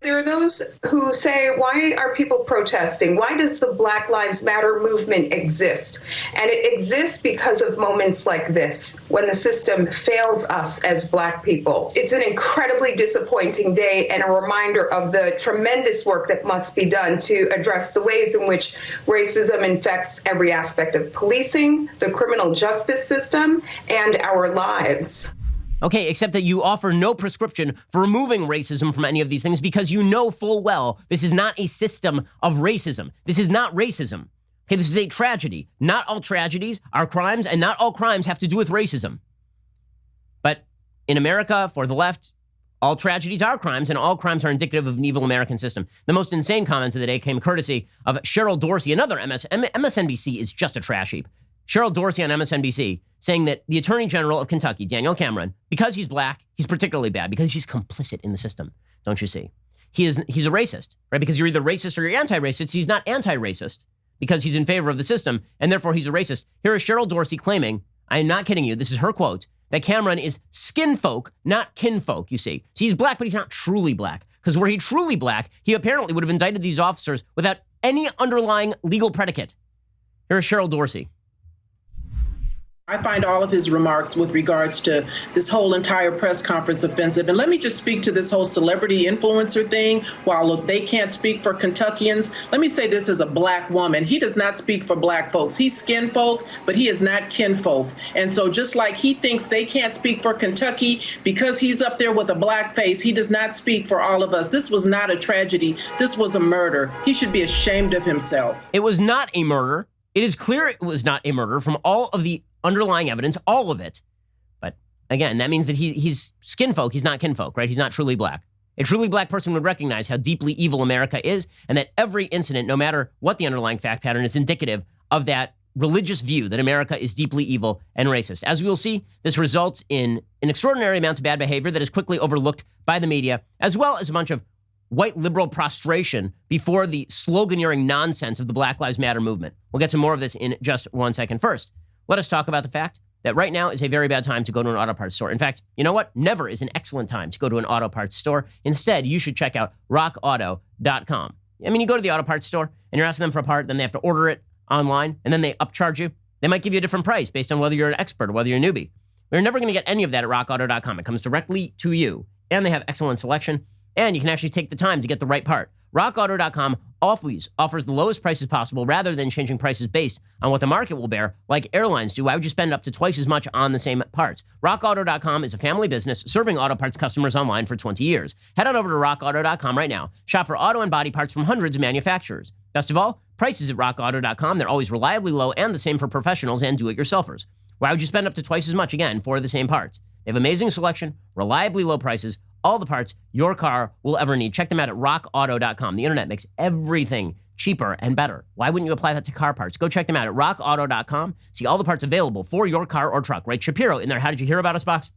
There are those who say, why are people protesting? Why does the Black Lives Matter movement exist? And it exists because of moments like this, when the system fails us as Black people. It's an incredibly disappointing day and a reminder of the tremendous work that must be done to address the ways in which racism infects every aspect of policing, the criminal justice system, and our lives. Okay, except that you offer no prescription for removing racism from any of these things because you know full well this is not a system of racism. This is not racism. Okay, this is a tragedy. Not all tragedies are crimes, and not all crimes have to do with racism. But in America, for the left, all tragedies are crimes, and all crimes are indicative of an evil American system. The most insane comment of the day came courtesy of Cheryl Dorsey, another MSNBC is just a trash heap. Cheryl Dorsey on MSNBC saying that the Attorney General of Kentucky, Daniel Cameron, because he's Black, he's particularly bad because he's complicit in the system. Don't you see? He's a racist, right? Because you're either racist or you're anti-racist. He's not anti-racist because he's in favor of the system, and therefore he's a racist. Here is Cheryl Dorsey claiming, I am not kidding you, this is her quote, that Cameron is skin folk, not kinfolk, you see. See, he's Black, but he's not truly Black. Because were he truly Black, he apparently would have indicted these officers without any underlying legal predicate. Here is Cheryl Dorsey. I find all of his remarks with regards to this whole entire press conference offensive. And let me just speak to this whole celebrity influencer thing. While they can't speak for Kentuckians, let me say this as a Black woman. He does not speak for Black folks. He's skin folk, but he is not kinfolk. And so just like he thinks they can't speak for Kentucky because he's up there with a Black face, he does not speak for all of us. This was not a tragedy. This was a murder. He should be ashamed of himself. It was not a murder. It is clear it was not a murder from all of the underlying evidence, all of it. But again, that means that he's skin folk, he's not kinfolk, right? He's not truly Black. A truly Black person would recognize how deeply evil America is, and that every incident, no matter what the underlying fact pattern, is indicative of that religious view that America is deeply evil and racist. As we will see, this results in an extraordinary amount of bad behavior that is quickly overlooked by the media, as well as a bunch of white liberal prostration before the sloganeering nonsense of the Black Lives Matter movement. We'll get to more of this in just 1 second. First, let us talk about the fact that right now is a very bad time to go to an auto parts store. In fact, you know what? Never is an excellent time to go to an auto parts store. Instead, you should check out rockauto.com. I mean, you go to the auto parts store and you're asking them for a part, then they have to order it online, and then they upcharge you. They might give you a different price based on whether you're an expert or whether you're a newbie. We're never going to get any of that at rockauto.com. It comes directly to you, and they have excellent selection, and you can actually take the time to get the right part. RockAuto.com always offers the lowest prices possible rather than changing prices based on what the market will bear, like airlines do. Why would you spend up to twice as much on the same parts? RockAuto.com is a family business serving auto parts customers online for 20 years. Head on over to RockAuto.com right now. Shop for auto and body parts from hundreds of manufacturers. Best of all, prices at RockAuto.com, they're always reliably low and the same for professionals and do-it-yourselfers. Why would you spend up to twice as much, again, for the same parts? They have amazing selection, reliably low prices, all the parts your car will ever need. Check them out at rockauto.com. The internet makes everything cheaper and better. Why wouldn't you apply that to car parts? Go check them out at rockauto.com. See all the parts available for your car or truck. Write Shapiro in there. How did you hear about us box?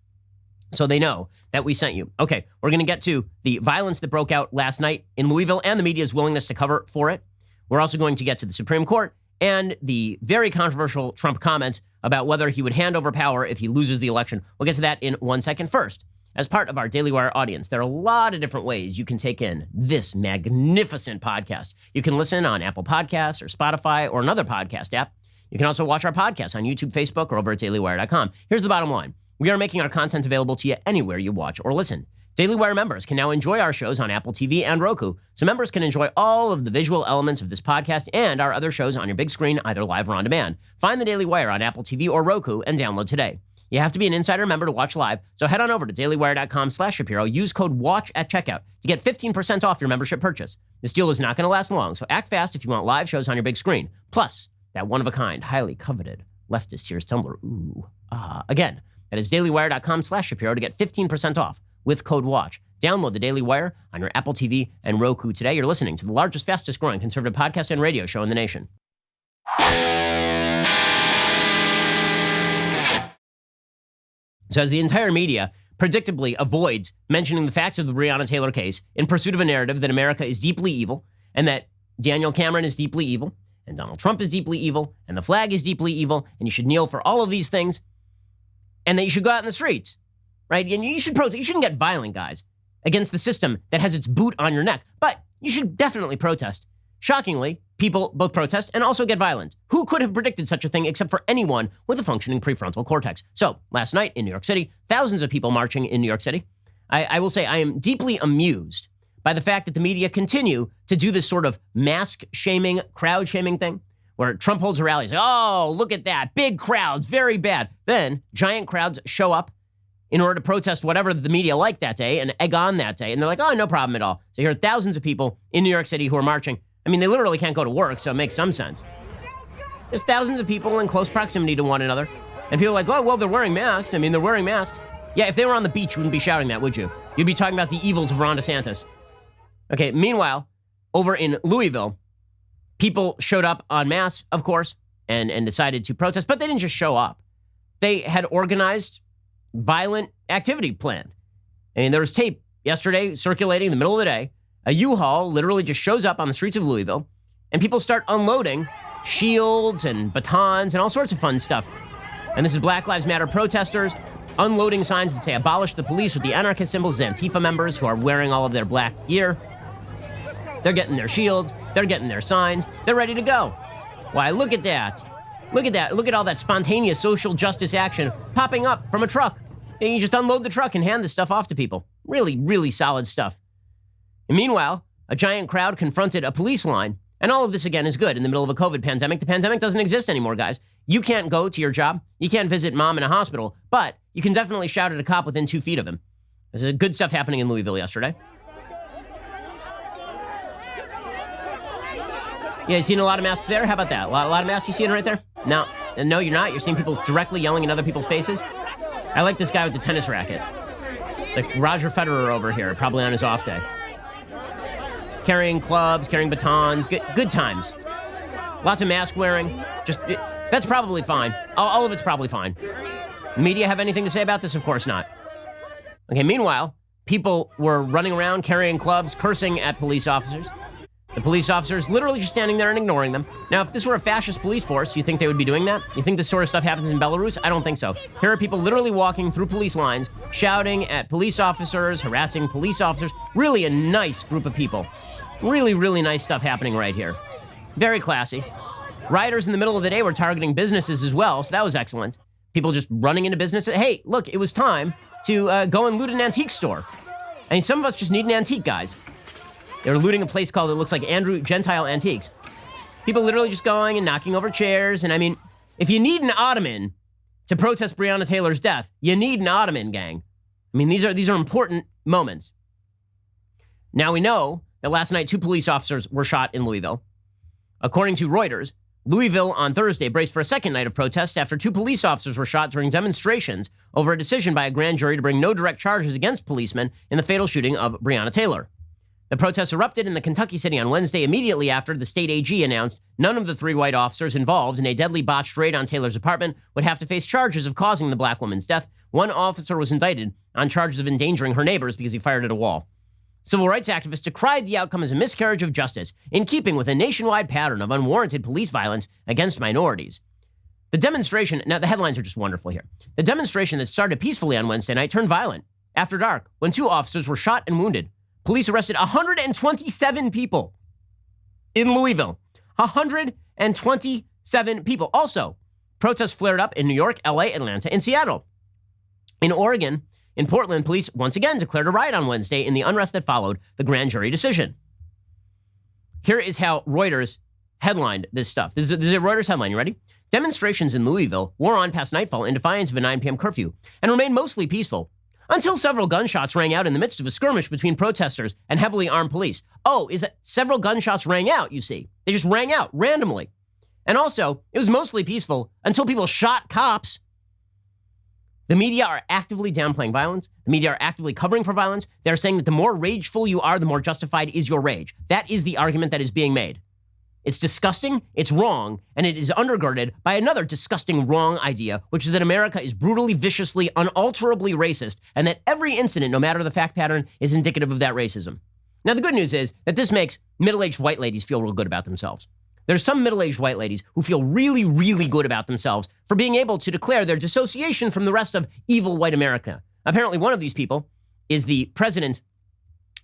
So they know that we sent you. Okay, we're going to get to the violence that broke out last night in Louisville and the media's willingness to cover for it. We're also going to get to the Supreme Court and the very controversial Trump comments about whether he would hand over power if he loses the election. We'll get to that in 1 second. First, as part of our Daily Wire audience, there are a lot of different ways you can take in this magnificent podcast. You can listen on Apple Podcasts or Spotify or another podcast app. You can also watch our podcast on YouTube, Facebook, or over at dailywire.com. Here's the bottom line. We are making our content available to you anywhere you watch or listen. Daily Wire members can now enjoy our shows on Apple TV and Roku, so members can enjoy all of the visual elements of this podcast and our other shows on your big screen, either live or on demand. Find the Daily Wire on Apple TV or Roku and download today. You have to be an insider member to watch live, so head on over to dailywire.com/Shapiro. Use code WATCH at checkout to get 15% off your membership purchase. This deal is not going to last long, so act fast if you want live shows on your big screen. Plus, that one-of-a-kind, highly coveted leftist Sears tumbler. Again, that is dailywire.com/Shapiro to get 15% off with code WATCH. Download the Daily Wire on your Apple TV and Roku today. You're listening to the largest, fastest-growing conservative podcast and radio show in the nation. So as the entire media predictably avoids mentioning the facts of the Breonna Taylor case in pursuit of a narrative that America is deeply evil and that Daniel Cameron is deeply evil and Donald Trump is deeply evil and the flag is deeply evil and you should kneel for all of these things and that you should go out in the streets, right? And you should protest. You shouldn't get violent, guys. against the system that has its boot on your neck. But you should definitely protest. Shockingly, people both protest and also get violent. Who could have predicted such a thing except for anyone with a functioning prefrontal cortex? So, last night in New York City, thousands of people marching in New York City. I will say I am deeply amused by the fact that the media continue to do this sort of mask shaming, crowd shaming thing, where Trump holds a rally, like, oh, look at that, big crowds, very bad. Then giant crowds show up in order to protest whatever the media liked that day and egg on that day. And they're like, oh, no problem at all. So here are thousands of people in New York City who are marching. I mean, they literally can't go to work, so it makes some sense. There's thousands of people in close proximity to one another. And people are like, oh, well, they're wearing masks. I mean, they're wearing masks. Yeah, if they were on the beach, you wouldn't be shouting that, would you? You'd be talking about the evils of Ron DeSantis. Okay, meanwhile, over in Louisville, people showed up en masse, of course, and decided to protest. But they didn't just show up. They had organized violent activity planned. I mean, there was tape yesterday circulating in the middle of the day. A U-Haul literally just shows up on the streets of Louisville, and people start unloading shields and batons and all sorts of fun stuff. And this is Black Lives Matter protesters unloading signs that say abolish the police with the anarchist symbols, Antifa members who are wearing all of their black gear. They're getting their shields. They're getting their signs. They're ready to go. Why, look at that. Look at that. Look at all that spontaneous social justice action popping up from a truck. And you just unload the truck and hand this stuff off to people. Really, really solid stuff. And meanwhile, a giant crowd confronted a police line. And all of this, again, is good in the middle of a COVID pandemic. The pandemic doesn't exist anymore, guys. You can't go to your job. You can't visit mom in a hospital. But you can definitely shout at a cop within 2 feet of him. There's good stuff happening in Louisville yesterday. Yeah, you seen a lot of masks there? How about that? A lot of masks you seeing right there? No, you're not. You're seeing people directly yelling in other people's faces. I like this guy with the tennis racket. It's like Roger Federer over here, probably on his off day. Carrying clubs, carrying batons, good times. Lots of mask wearing. That's probably fine. All of it's probably fine. The media have anything to say about this? Of course not. Okay, meanwhile, people were running around carrying clubs, cursing at police officers. The police officers literally just standing there and ignoring them. Now, if this were a fascist police force, you think they would be doing that? You think this sort of stuff happens in Belarus? I don't think so. Here are people literally walking through police lines, shouting at police officers, harassing police officers. Really a nice group of people. Really, really nice stuff happening right here. Very classy. Rioters in the middle of the day were targeting businesses as well, so that was excellent. People just running into businesses. Hey, look, it was time to go and loot an antique store. I mean, some of us just need an antique, guys. They were looting a place called, it looks like Andrew Gentile Antiques. People literally just going and knocking over chairs. And I mean, if you need an ottoman to protest Breonna Taylor's death, you need an ottoman, gang. I mean, these are important moments. Now we know that last night 2 police officers were shot in Louisville. According to Reuters, Louisville on Thursday braced for a second night of protests after 2 police officers were shot during demonstrations over a decision by a grand jury to bring no direct charges against policemen in the fatal shooting of Breonna Taylor. The protests erupted in the Kentucky city on Wednesday immediately after the state AG announced none of the 3 white officers involved in a deadly botched raid on Taylor's apartment would have to face charges of causing the black woman's death. One officer was indicted on charges of endangering her neighbors because he fired at a wall. Civil rights activists decried the outcome as a miscarriage of justice, in keeping with a nationwide pattern of unwarranted police violence against minorities. The demonstration, now the headlines are just wonderful here. The demonstration that started peacefully on Wednesday night turned violent after dark when 2 officers were shot and wounded. Police arrested 127 people in Louisville. 127 people. Also, protests flared up in New York, LA, Atlanta, and Seattle. In Oregon, in Portland, police once again declared a riot on Wednesday in the unrest that followed the grand jury decision. Here is how Reuters headlined this stuff. This is a Reuters headline. You ready? Demonstrations in Louisville wore on past nightfall in defiance of a 9 p.m. curfew and remained mostly peaceful until several gunshots rang out in the midst of a skirmish between protesters and heavily armed police. Oh, is that several gunshots rang out, you see? They just rang out randomly. And also, it was mostly peaceful until people shot cops. The media are actively downplaying violence. The media are actively covering for violence. They're saying that the more rageful you are, the more justified is your rage. That is the argument that is being made. It's disgusting, it's wrong, and it is undergirded by another disgusting wrong idea, which is that America is brutally, viciously, unalterably racist, and that every incident, no matter the fact pattern, is indicative of that racism. Now, the good news is that this makes middle-aged white ladies feel real good about themselves. There's some middle-aged white ladies who feel really, really good about themselves for being able to declare their dissociation from the rest of evil white America. Apparently, one of these people is the president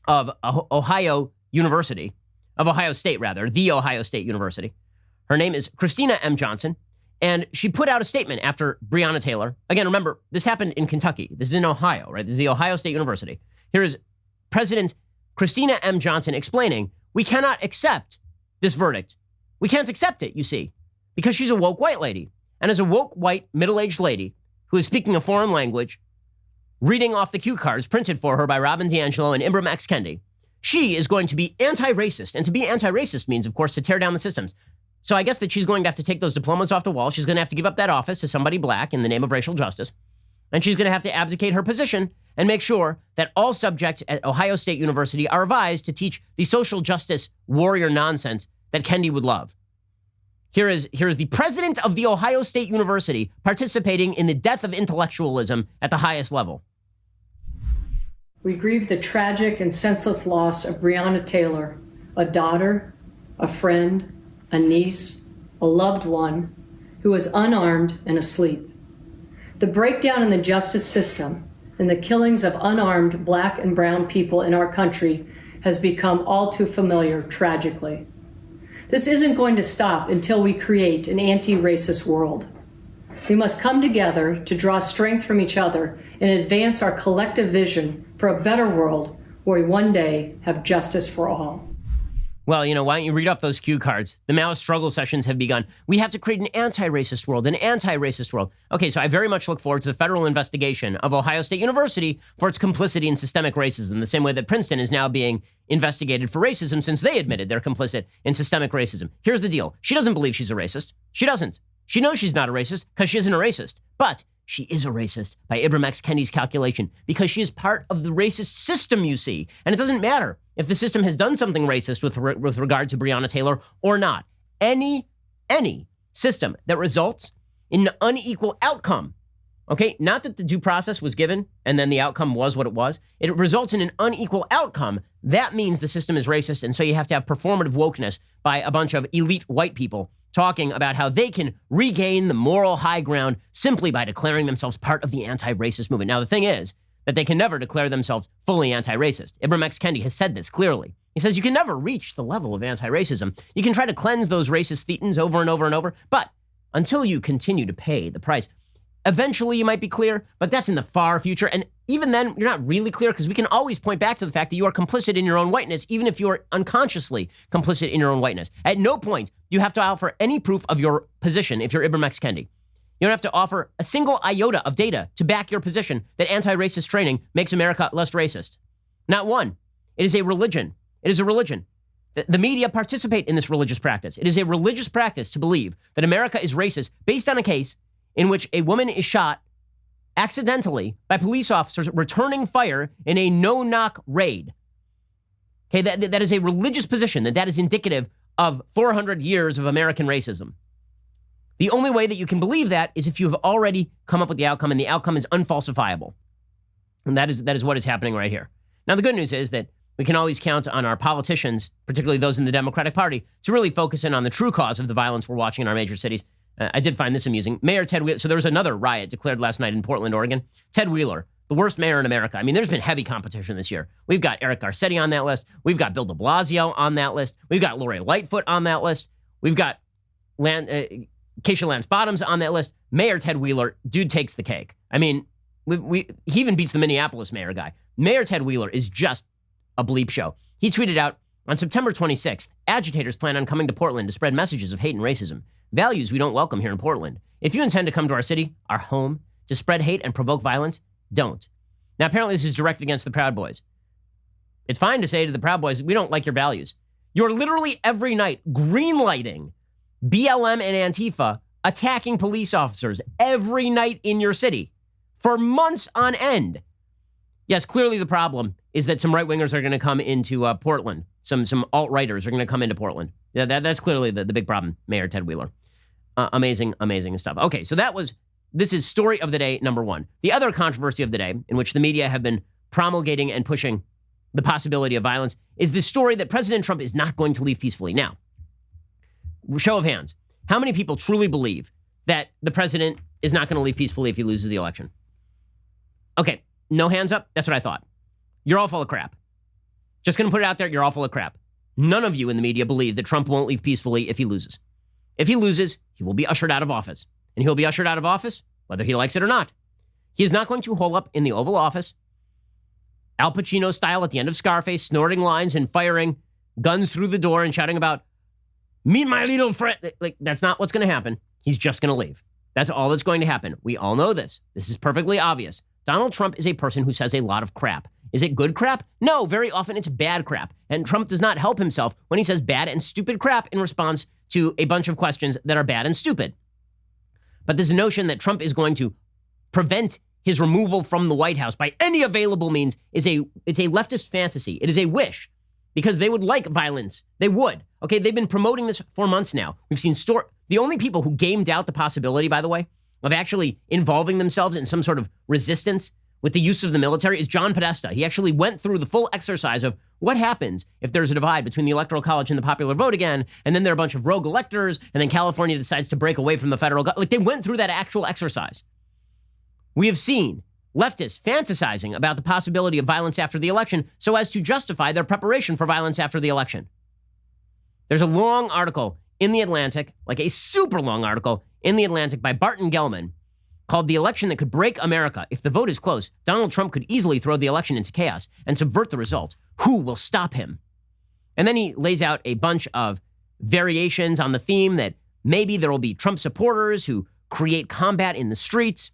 of Ohio University, of Ohio State, rather, the Ohio State University. Her name is Christina M. Johnson, and she put out a statement after Breonna Taylor. Again, remember, this happened in Kentucky. This is in Ohio, right? This is the Ohio State University. Here is President Christina M. Johnson explaining, we cannot accept this verdict. We can't accept it, you see, because she's a woke white lady. And as a woke white middle-aged lady who is speaking a foreign language, reading off the cue cards printed for her by Robin DiAngelo and Ibram X. Kendi, she is going to be anti-racist. And to be anti-racist means, of course, to tear down the systems. So I guess that she's going to have to take those diplomas off the wall. She's going to have to give up that office to somebody black in the name of racial justice. And she's going to have to abdicate her position and make sure that all subjects at Ohio State University are advised to teach the social justice warrior nonsense that Kendi would love. Here is the president of the Ohio State University participating in the death of intellectualism at the highest level. We grieve the tragic and senseless loss of Breonna Taylor, a daughter, a friend, a niece, a loved one, who was unarmed and asleep. The breakdown in the justice system and the killings of unarmed Black and brown people in our country has become all too familiar, tragically. This isn't going to stop until we create an anti-racist world. We must come together to draw strength from each other and advance our collective vision for a better world where we one day have justice for all. Well, why don't you read off those cue cards? The Maoist struggle sessions have begun. We have to create an anti-racist world, an anti-racist world. Okay, so I very much look forward to the federal investigation of Ohio State University for its complicity in systemic racism, the same way that Princeton is now being investigated for racism since they admitted they're complicit in systemic racism. Here's the deal. She doesn't believe she's a racist. She doesn't. She knows she's not a racist because she isn't a racist. But she is a racist by Ibram X. Kendi's calculation because she is part of the racist system, you see. And it doesn't matter if the system has done something racist with regard to Breonna Taylor or not. Any system that results in an unequal outcome, okay, not that the due process was given and then the outcome was what it was. It results in an unequal outcome. That means the system is racist. And so you have to have performative wokeness by a bunch of elite white people talking about how they can regain the moral high ground simply by declaring themselves part of the anti-racist movement. Now, the thing is that they can never declare themselves fully anti-racist. Ibram X. Kendi has said this clearly. He says you can never reach the level of anti-racism. You can try to cleanse those racist thetans over and over and over, but until you continue to pay the price, eventually you might be clear, but that's in the far future. And even then, you're not really clear because we can always point back to the fact that you are complicit in your own whiteness, even if you are unconsciously complicit in your own whiteness. At no point do you have to offer any proof of your position if you're Ibram X. Kendi. You don't have to offer a single iota of data to back your position that anti-racist training makes America less racist. Not one. It is a religion. It is a religion. The media participate in this religious practice. It is a religious practice to believe that America is racist based on a case in which a woman is shot accidentally by police officers returning fire in a no-knock raid. Okay, that is a religious position, that is indicative of 400 years of American racism. The only way that you can believe that is if you have already come up with the outcome, and the outcome is unfalsifiable. And that is what is happening right here. Now, the good news is that we can always count on our politicians, particularly those in the Democratic Party, to really focus in on the true cause of the violence we're watching in our major cities. I did find this amusing. Mayor Ted Wheeler, so there was another riot declared last night in Portland, Oregon. Ted Wheeler, the worst mayor in America. I mean, there's been heavy competition this year. We've got Eric Garcetti on that list. We've got Bill de Blasio on that list. We've got Lori Lightfoot on that list. We've got Keisha Lance Bottoms on that list. Mayor Ted Wheeler, dude takes the cake. I mean, he even beats the Minneapolis mayor guy. Mayor Ted Wheeler is just a bleep show. He tweeted out, on September 26th, agitators plan on coming to Portland to spread messages of hate and racism, values we don't welcome here in Portland. If you intend to come to our city, our home, to spread hate and provoke violence, don't. Now, apparently this is directed against the Proud Boys. It's fine to say to the Proud Boys, we don't like your values. You're literally every night greenlighting BLM and Antifa attacking police officers every night in your city for months on end. Yes, clearly the problem is that some right-wingers are going to come into Portland. Some alt-righters are going to come into Portland. Yeah, that's clearly the big problem, Mayor Ted Wheeler. Amazing stuff. Okay, so this is story of the day number one. The other controversy of the day, in which the media have been promulgating and pushing the possibility of violence, is the story that President Trump is not going to leave peacefully. Now, show of hands, how many people truly believe that the president is not going to leave peacefully if he loses the election? Okay, no hands up? That's what I thought. You're all full of crap. Just going to put it out there. You're all full of crap. None of you in the media believe that Trump won't leave peacefully if he loses. If he loses, he will be ushered out of office. And he'll be ushered out of office whether he likes it or not. He is not going to hole up in the Oval Office, Al Pacino style at the end of Scarface, snorting lines and firing guns through the door and shouting about, meet my little friend. Like, that's not what's going to happen. He's just going to leave. That's all that's going to happen. We all know this. This is perfectly obvious. Donald Trump is a person who says a lot of crap. Is it good crap? No, very often it's bad crap. And Trump does not help himself when he says bad and stupid crap in response to a bunch of questions that are bad and stupid. But this notion that Trump is going to prevent his removal from the White House by any available means it's a leftist fantasy. It is a wish because they would like violence. They would. Okay, they've been promoting this for months now. We've seen the only people who gamed out the possibility, by the way, of actually involving themselves in some sort of resistance with the use of the military is John Podesta. He actually went through the full exercise of what happens if there's a divide between the Electoral College and the popular vote again, and then there are a bunch of rogue electors, and then California decides to break away from the federal government. Like, they went through that actual exercise. We have seen leftists fantasizing about the possibility of violence after the election so as to justify their preparation for violence after the election. There's a long article in The Atlantic, like a super long article in The Atlantic by Barton Gellman, called The Election That Could Break America. If the vote is close, Donald Trump could easily throw the election into chaos and subvert the result. Who will stop him? And then he lays out a bunch of variations on the theme that maybe there will be Trump supporters who create combat in the streets.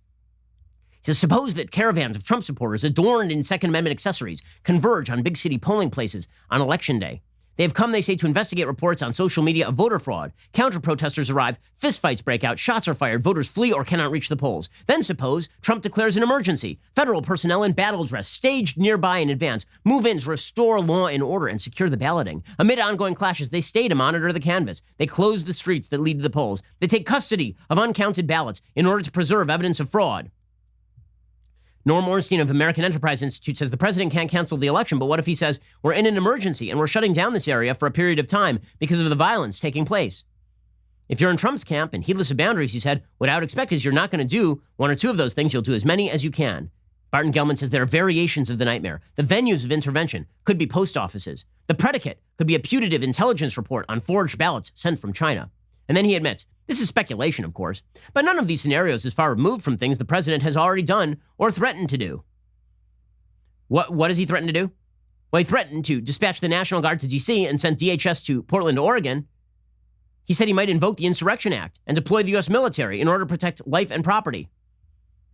He says, suppose that caravans of Trump supporters adorned in Second Amendment accessories converge on big city polling places on Election Day. They have come, they say, to investigate reports on social media of voter fraud. Counter-protesters arrive, fistfights break out, shots are fired, voters flee or cannot reach the polls. Then suppose Trump declares an emergency. Federal personnel in battle dress, staged nearby in advance, move in to restore law and order and secure the balloting. Amid ongoing clashes, they stay to monitor the canvass. They close the streets that lead to the polls. They take custody of uncounted ballots in order to preserve evidence of fraud. Norm Ornstein of American Enterprise Institute says the president can't cancel the election, but what if he says we're in an emergency and we're shutting down this area for a period of time because of the violence taking place? If you're in Trump's camp and heedless of boundaries, he said, what I would expect is you're not going to do one or two of those things. You'll do as many as you can. Barton Gellman says there are variations of the nightmare. The venues of intervention could be post offices. The predicate could be a putative intelligence report on forged ballots sent from China. And then he admits, this is speculation, of course, but none of these scenarios is far removed from things the president has already done or threatened to do. What does he threaten to do? Well, he threatened to dispatch the National Guard to D.C. and send DHS to Portland, Oregon. He said he might invoke the Insurrection Act and deploy the U.S. military in order to protect life and property.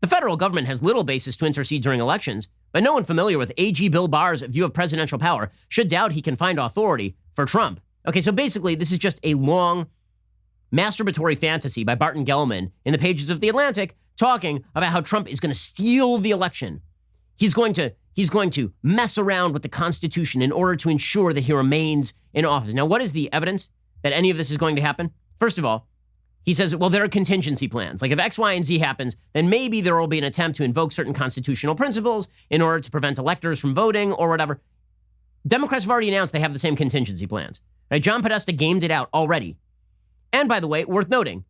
The federal government has little basis to intercede during elections, but no one familiar with AG Bill Barr's view of presidential power should doubt he can find authority for Trump. Okay, so basically, this is just a long masturbatory fantasy by Barton Gellman in the pages of The Atlantic talking about how Trump is going to steal the election. He's going to mess around with the Constitution in order to ensure that he remains in office. Now, what is the evidence that any of this is going to happen? First of all, he says, well, there are contingency plans. Like if X, Y, and Z happens, then maybe there will be an attempt to invoke certain constitutional principles in order to prevent electors from voting or whatever. Democrats have already announced they have the same contingency plans. Right? John Podesta gamed it out already. And by the way, worth noting,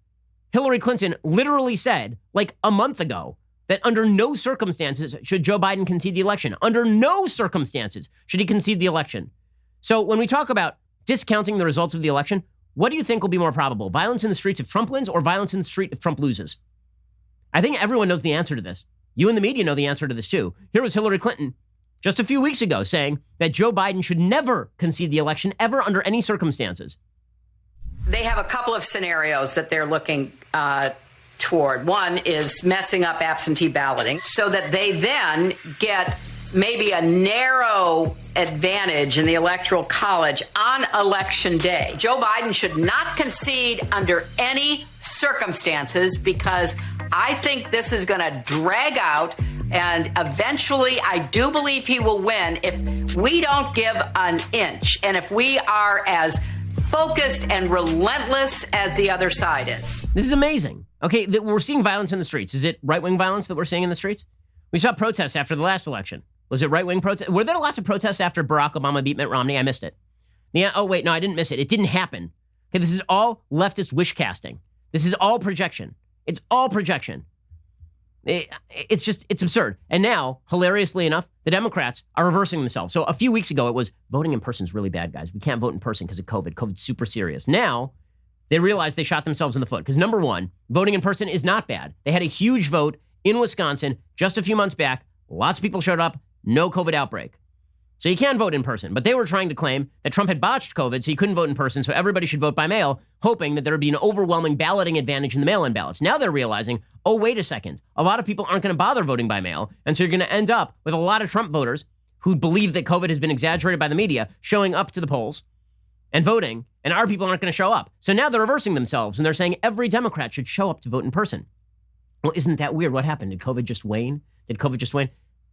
Hillary Clinton literally said, like a month ago, that under no circumstances should Joe Biden concede the election. Under no circumstances should he concede the election. So when we talk about discounting the results of the election, what do you think will be more probable? Violence in the streets if Trump wins or violence in the street if Trump loses? I think everyone knows the answer to this. You and the media know the answer to this too. Here was Hillary Clinton just a few weeks ago saying that Joe Biden should never concede the election ever under any circumstances. They have a couple of scenarios that they're looking toward. One is messing up absentee balloting so that they then get maybe a narrow advantage in the Electoral College on Election Day. Joe Biden should not concede under any circumstances because I think this is going to drag out, and eventually I do believe he will win if we don't give an inch and if we are as focused and relentless as the other side is. This is amazing. Okay, we're seeing violence in the streets. Is it right-wing violence that we're seeing in the streets? We saw protests after the last election. Was it right-wing protests? Were there lots of protests after Barack Obama beat Mitt Romney? I missed it. Yeah. Oh, wait, no, I didn't miss it. It didn't happen. Okay, this is all leftist wish casting. This is all projection. It's all projection. It's absurd. And now, hilariously enough, the Democrats are reversing themselves. So a few weeks ago, it was voting in person is really bad, guys. We can't vote in person because of COVID. COVID's super serious. Now, they realize they shot themselves in the foot because, number one, voting in person is not bad. They had a huge vote in Wisconsin just a few months back. Lots of people showed up. No COVID outbreak. So you can vote in person. But they were trying to claim that Trump had botched COVID, so you couldn't vote in person, so everybody should vote by mail, hoping that there would be an overwhelming balloting advantage in the mail-in ballots. Now they're realizing, oh, wait a second. A lot of people aren't going to bother voting by mail, and so you're going to end up with a lot of Trump voters who believe that COVID has been exaggerated by the media showing up to the polls and voting, and our people aren't going to show up. So now they're reversing themselves, and they're saying every Democrat should show up to vote in person. Well, isn't that weird? What happened? Did COVID just wane?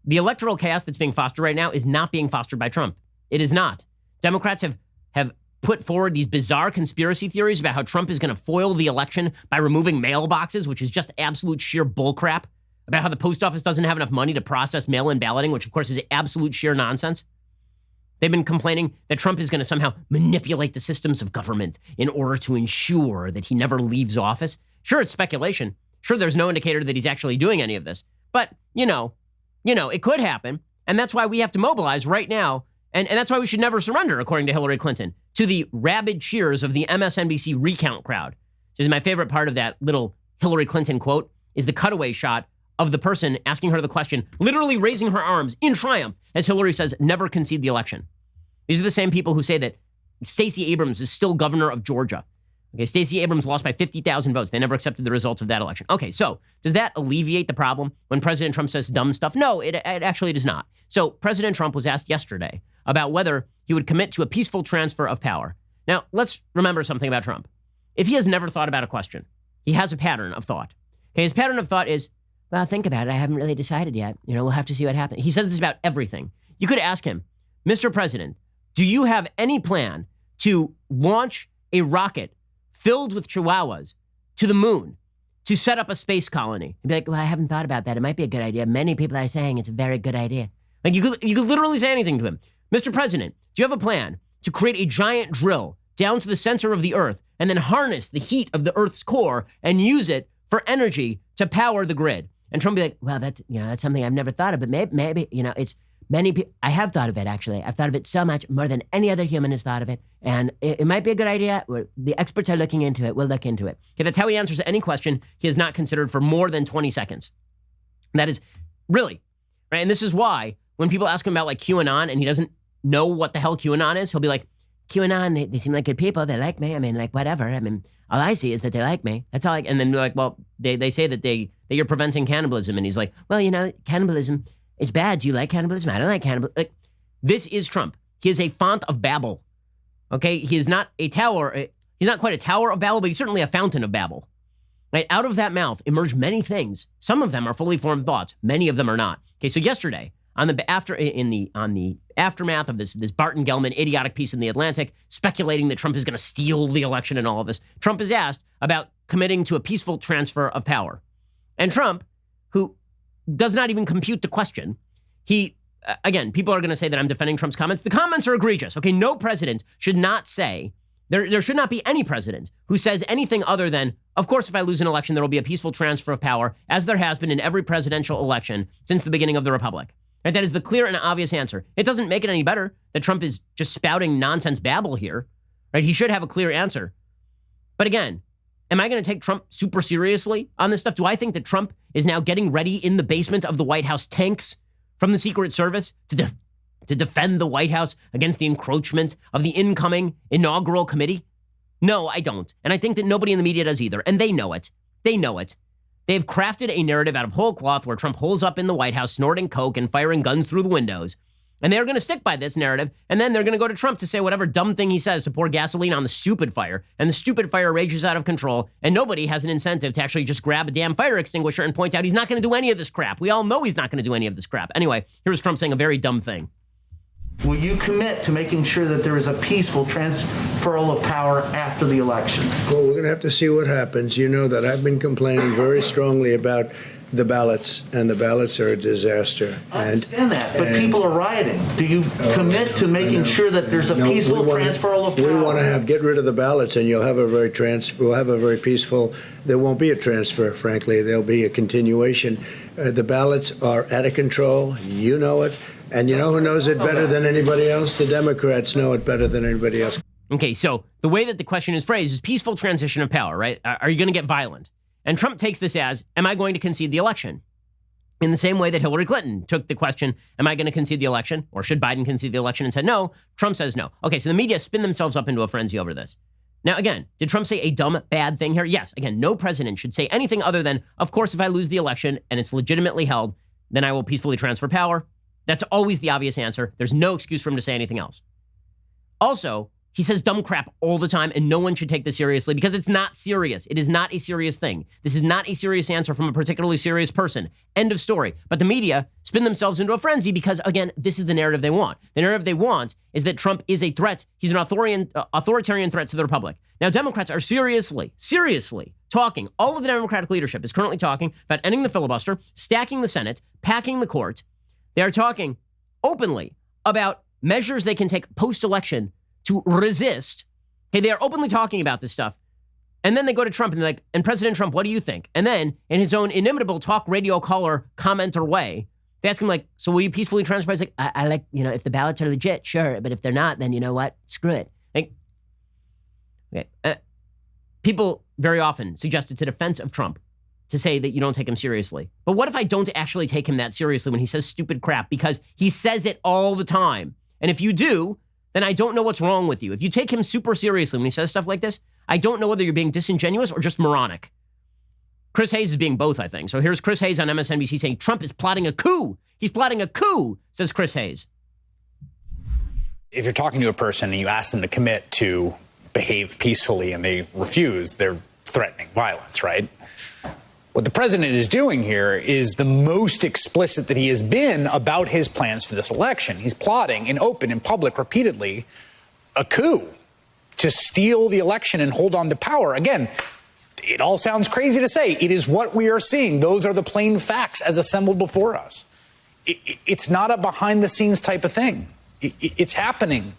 The electoral chaos that's being fostered right now is not being fostered by Trump. It is not. Democrats have put forward these bizarre conspiracy theories about how Trump is going to foil the election by removing mailboxes, which is just absolute sheer bullcrap, about how the post office doesn't have enough money to process mail-in balloting, which of course is absolute sheer nonsense. They've been complaining that Trump is going to somehow manipulate the systems of government in order to ensure that he never leaves office. Sure, it's speculation. Sure, there's no indicator that he's actually doing any of this. But, you know, it could happen. And that's why we have to mobilize right now. And that's why we should never surrender, according to Hillary Clinton, to the rabid cheers of the MSNBC recount crowd. Which is my favorite part of that little Hillary Clinton quote is the cutaway shot of the person asking her the question, literally raising her arms in triumph as Hillary says, never concede the election. These are the same people who say that Stacey Abrams is still governor of Georgia. Okay, Stacey Abrams lost by 50,000 votes. They never accepted the results of that election. Okay, so does that alleviate the problem when President Trump says dumb stuff? No, it actually does not. So President Trump was asked yesterday about whether he would commit to a peaceful transfer of power. Now, let's remember something about Trump. If he has never thought about a question, he has a pattern of thought. Okay, his pattern of thought is, well, think about it. I haven't really decided yet. We'll have to see what happens. He says this about everything. You could ask him, Mr. President, do you have any plan to launch a rocket filled with chihuahuas to the moon to set up a space colony? He'd be like, well, I haven't thought about that. It might be a good idea. Many people are saying it's a very good idea. Like you could literally say anything to him. Mr. President, do you have a plan to create a giant drill down to the center of the earth and then harness the heat of the earth's core and use it for energy to power the grid? And Trump would be like, well, that's something I've never thought of, but maybe it's many people. I have thought of it, actually. I've thought of it so much more than any other human has thought of it. And it might be a good idea. The experts are looking into it. We'll look into it. Okay, that's how he answers any question he has not considered for more than 20 seconds. That is really, right? And this is why when people ask him about like QAnon and he doesn't know what the hell QAnon is, he'll be like, QAnon, they seem like good people. They like me. I mean, like, whatever. I mean, all I see is that they like me. That's all. And then they're like, well, they say that you're preventing cannibalism. And he's like, well, cannibalism is bad. Do you like cannibalism? I don't like cannibalism. Like, this is Trump. He is a font of Babel. Okay? He is not a tower. He's not quite a tower of Babel, but he's certainly a fountain of Babel. Right? Out of that mouth emerge many things. Some of them are fully formed thoughts. Many of them are not. Okay, so yesterday, on the aftermath of this Barton Gellman idiotic piece in The Atlantic, speculating that Trump is going to steal the election and all of this, Trump is asked about committing to a peaceful transfer of power. And Trump, who does not even compute the question, again, people are going to say that I'm defending Trump's comments. The comments are egregious. Okay, no president should not say, there should not be any president who says anything other than, of course, if I lose an election, there will be a peaceful transfer of power, as there has been in every presidential election since the beginning of the Republic. Right? That is the clear and obvious answer. It doesn't make it any better that Trump is just spouting nonsense babble here. Right? He should have a clear answer. But again, am I going to take Trump super seriously on this stuff? Do I think that Trump is now getting ready in the basement of the White House tanks from the Secret Service to defend the White House against the encroachment of the incoming inaugural committee? No, I don't. And I think that nobody in the media does either. And they know it. They know it. They've crafted a narrative out of whole cloth where Trump holes up in the White House, snorting coke and firing guns through the windows. And they're going to stick by this narrative. And then they're going to go to Trump to say whatever dumb thing he says to pour gasoline on the stupid fire. And the stupid fire rages out of control. And nobody has an incentive to actually just grab a damn fire extinguisher and point out he's not going to do any of this crap. We all know he's not going to do any of this crap. Anyway, here's Trump saying a very dumb thing. Will you commit to making sure that there is a peaceful transferal of power after the election? Well, we're going to have to see what happens. You know that I've been complaining very strongly about the ballots, and the ballots are a disaster. I understand that, but people are rioting. Do you commit to making sure that there's a peaceful transfer of power? We want to get rid of the ballots, and we'll have a very peaceful. There won't be a transfer, frankly. There'll be a continuation. The ballots are out of control. You know it. And you know who knows it better than anybody else? The Democrats know it better than anybody else. Okay, so the way that the question is phrased is peaceful transition of power, right? Are you going to get violent? And Trump takes this as, am I going to concede the election? In the same way that Hillary Clinton took the question, am I going to concede the election? Or should Biden concede the election? And said no. Trump says no. Okay, so the media spin themselves up into a frenzy over this. Now, again, did Trump say a dumb, bad thing here? Yes. Again, no president should say anything other than, of course, if I lose the election and it's legitimately held, then I will peacefully transfer power. That's always the obvious answer. There's no excuse for him to say anything else. Also, he says dumb crap all the time, and no one should take this seriously because it's not serious. It is not a serious thing. This is not a serious answer from a particularly serious person. End of story. But the media spin themselves into a frenzy because, again, this is the narrative they want. The narrative they want is that Trump is a threat. He's an authoritarian threat to the republic. Now, Democrats are seriously talking. All of the Democratic leadership is currently talking about ending the filibuster, stacking the Senate, packing the court. They are talking openly about measures they can take post-election to resist. Okay, they are openly talking about this stuff. And then they go to Trump and they're like, and President Trump, what do you think? And then in his own inimitable talk radio caller commenter way, they ask him like, so will you peacefully transfer? He's like, I like, if the ballots are legit, sure. But if they're not, then you know what? Screw it. Like, okay. People very often suggested to defense of Trump to say that you don't take him seriously. But what if I don't actually take him that seriously when he says stupid crap? Because he says it all the time. And if you do, then I don't know what's wrong with you. If you take him super seriously when he says stuff like this, I don't know whether you're being disingenuous or just moronic. Chris Hayes is being both, I think. So here's Chris Hayes on MSNBC saying Trump is plotting a coup. He's plotting a coup, says Chris Hayes. If you're talking to a person and you ask them to commit to behave peacefully and they refuse, they're threatening violence, right? What the president is doing here is the most explicit that he has been about his plans for this election. He's plotting in open and public repeatedly a coup to steal the election and hold on to power. Again, it all sounds crazy to say. It is what we are seeing. Those are the plain facts as assembled before us. It's not a behind the scenes type of thing. It's happening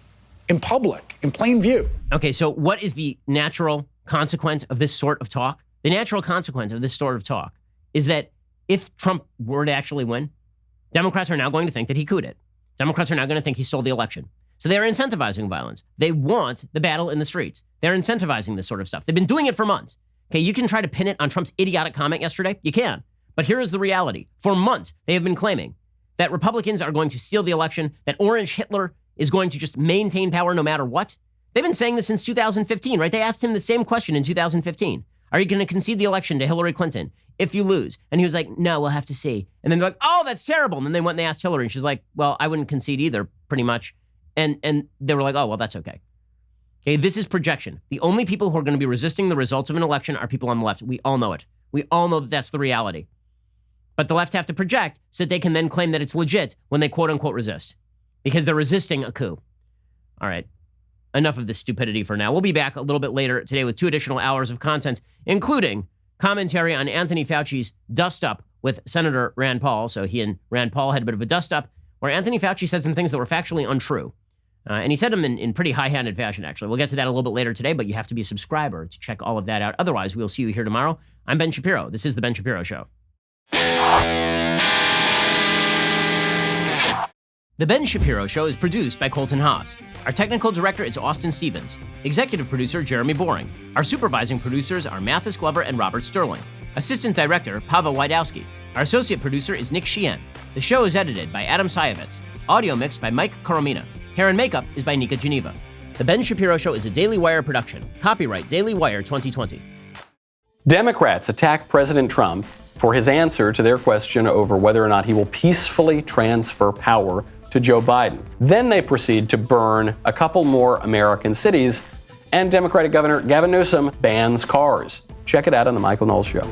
in public, in plain view. Okay, so what is the natural consequence of this sort of talk? The natural consequence of this sort of talk is that if Trump were to actually win, Democrats are now going to think that he couped it. Democrats are now going to think he stole the election. So they're incentivizing violence. They want the battle in the streets. They're incentivizing this sort of stuff. They've been doing it for months. Okay, you can try to pin it on Trump's idiotic comment yesterday. You can. But here is the reality. For months, they have been claiming that Republicans are going to steal the election, that Orange Hitler is going to just maintain power no matter what. They've been saying this since 2015, right? They asked him the same question in 2015. Are you going to concede the election to Hillary Clinton if you lose? And he was like, no, we'll have to see. And then they're like, oh, that's terrible. And then they went and they asked Hillary, and she's like, well, I wouldn't concede either, pretty much. And they were like, oh, well, that's okay. Okay, this is projection. The only people who are going to be resisting the results of an election are people on the left. We all know it. We all know that that's the reality. But the left have to project so that they can then claim that it's legit when they quote unquote resist, because they're resisting a coup. All right. Enough of this stupidity for now. We'll be back a little bit later today with 2 additional hours of content, including commentary on Anthony Fauci's dust-up with Senator Rand Paul. So he and Rand Paul had a bit of a dust-up where Anthony Fauci said some things that were factually untrue. And he said them in pretty high-handed fashion, actually. We'll get to that a little bit later today, but you have to be a subscriber to check all of that out. Otherwise, we'll see you here tomorrow. I'm Ben Shapiro. This is The Ben Shapiro Show. The Ben Shapiro Show is produced by Colton Haas. Our technical director is Austin Stevens. Executive producer, Jeremy Boring. Our supervising producers are Mathis Glover and Robert Sterling. Assistant director, Pavel Wydowski. Our associate producer is Nick Sheehan. The show is edited by Adam Sayevitz. Audio mixed by Mike Coromina. Hair and makeup is by Nika Geneva. The Ben Shapiro Show is a Daily Wire production. Copyright Daily Wire 2020. Democrats attack President Trump for his answer to their question over whether or not he will peacefully transfer power to Joe Biden. Then they proceed to burn a couple more American cities, and Democratic Governor Gavin Newsom bans cars. Check it out on The Michael Knowles Show.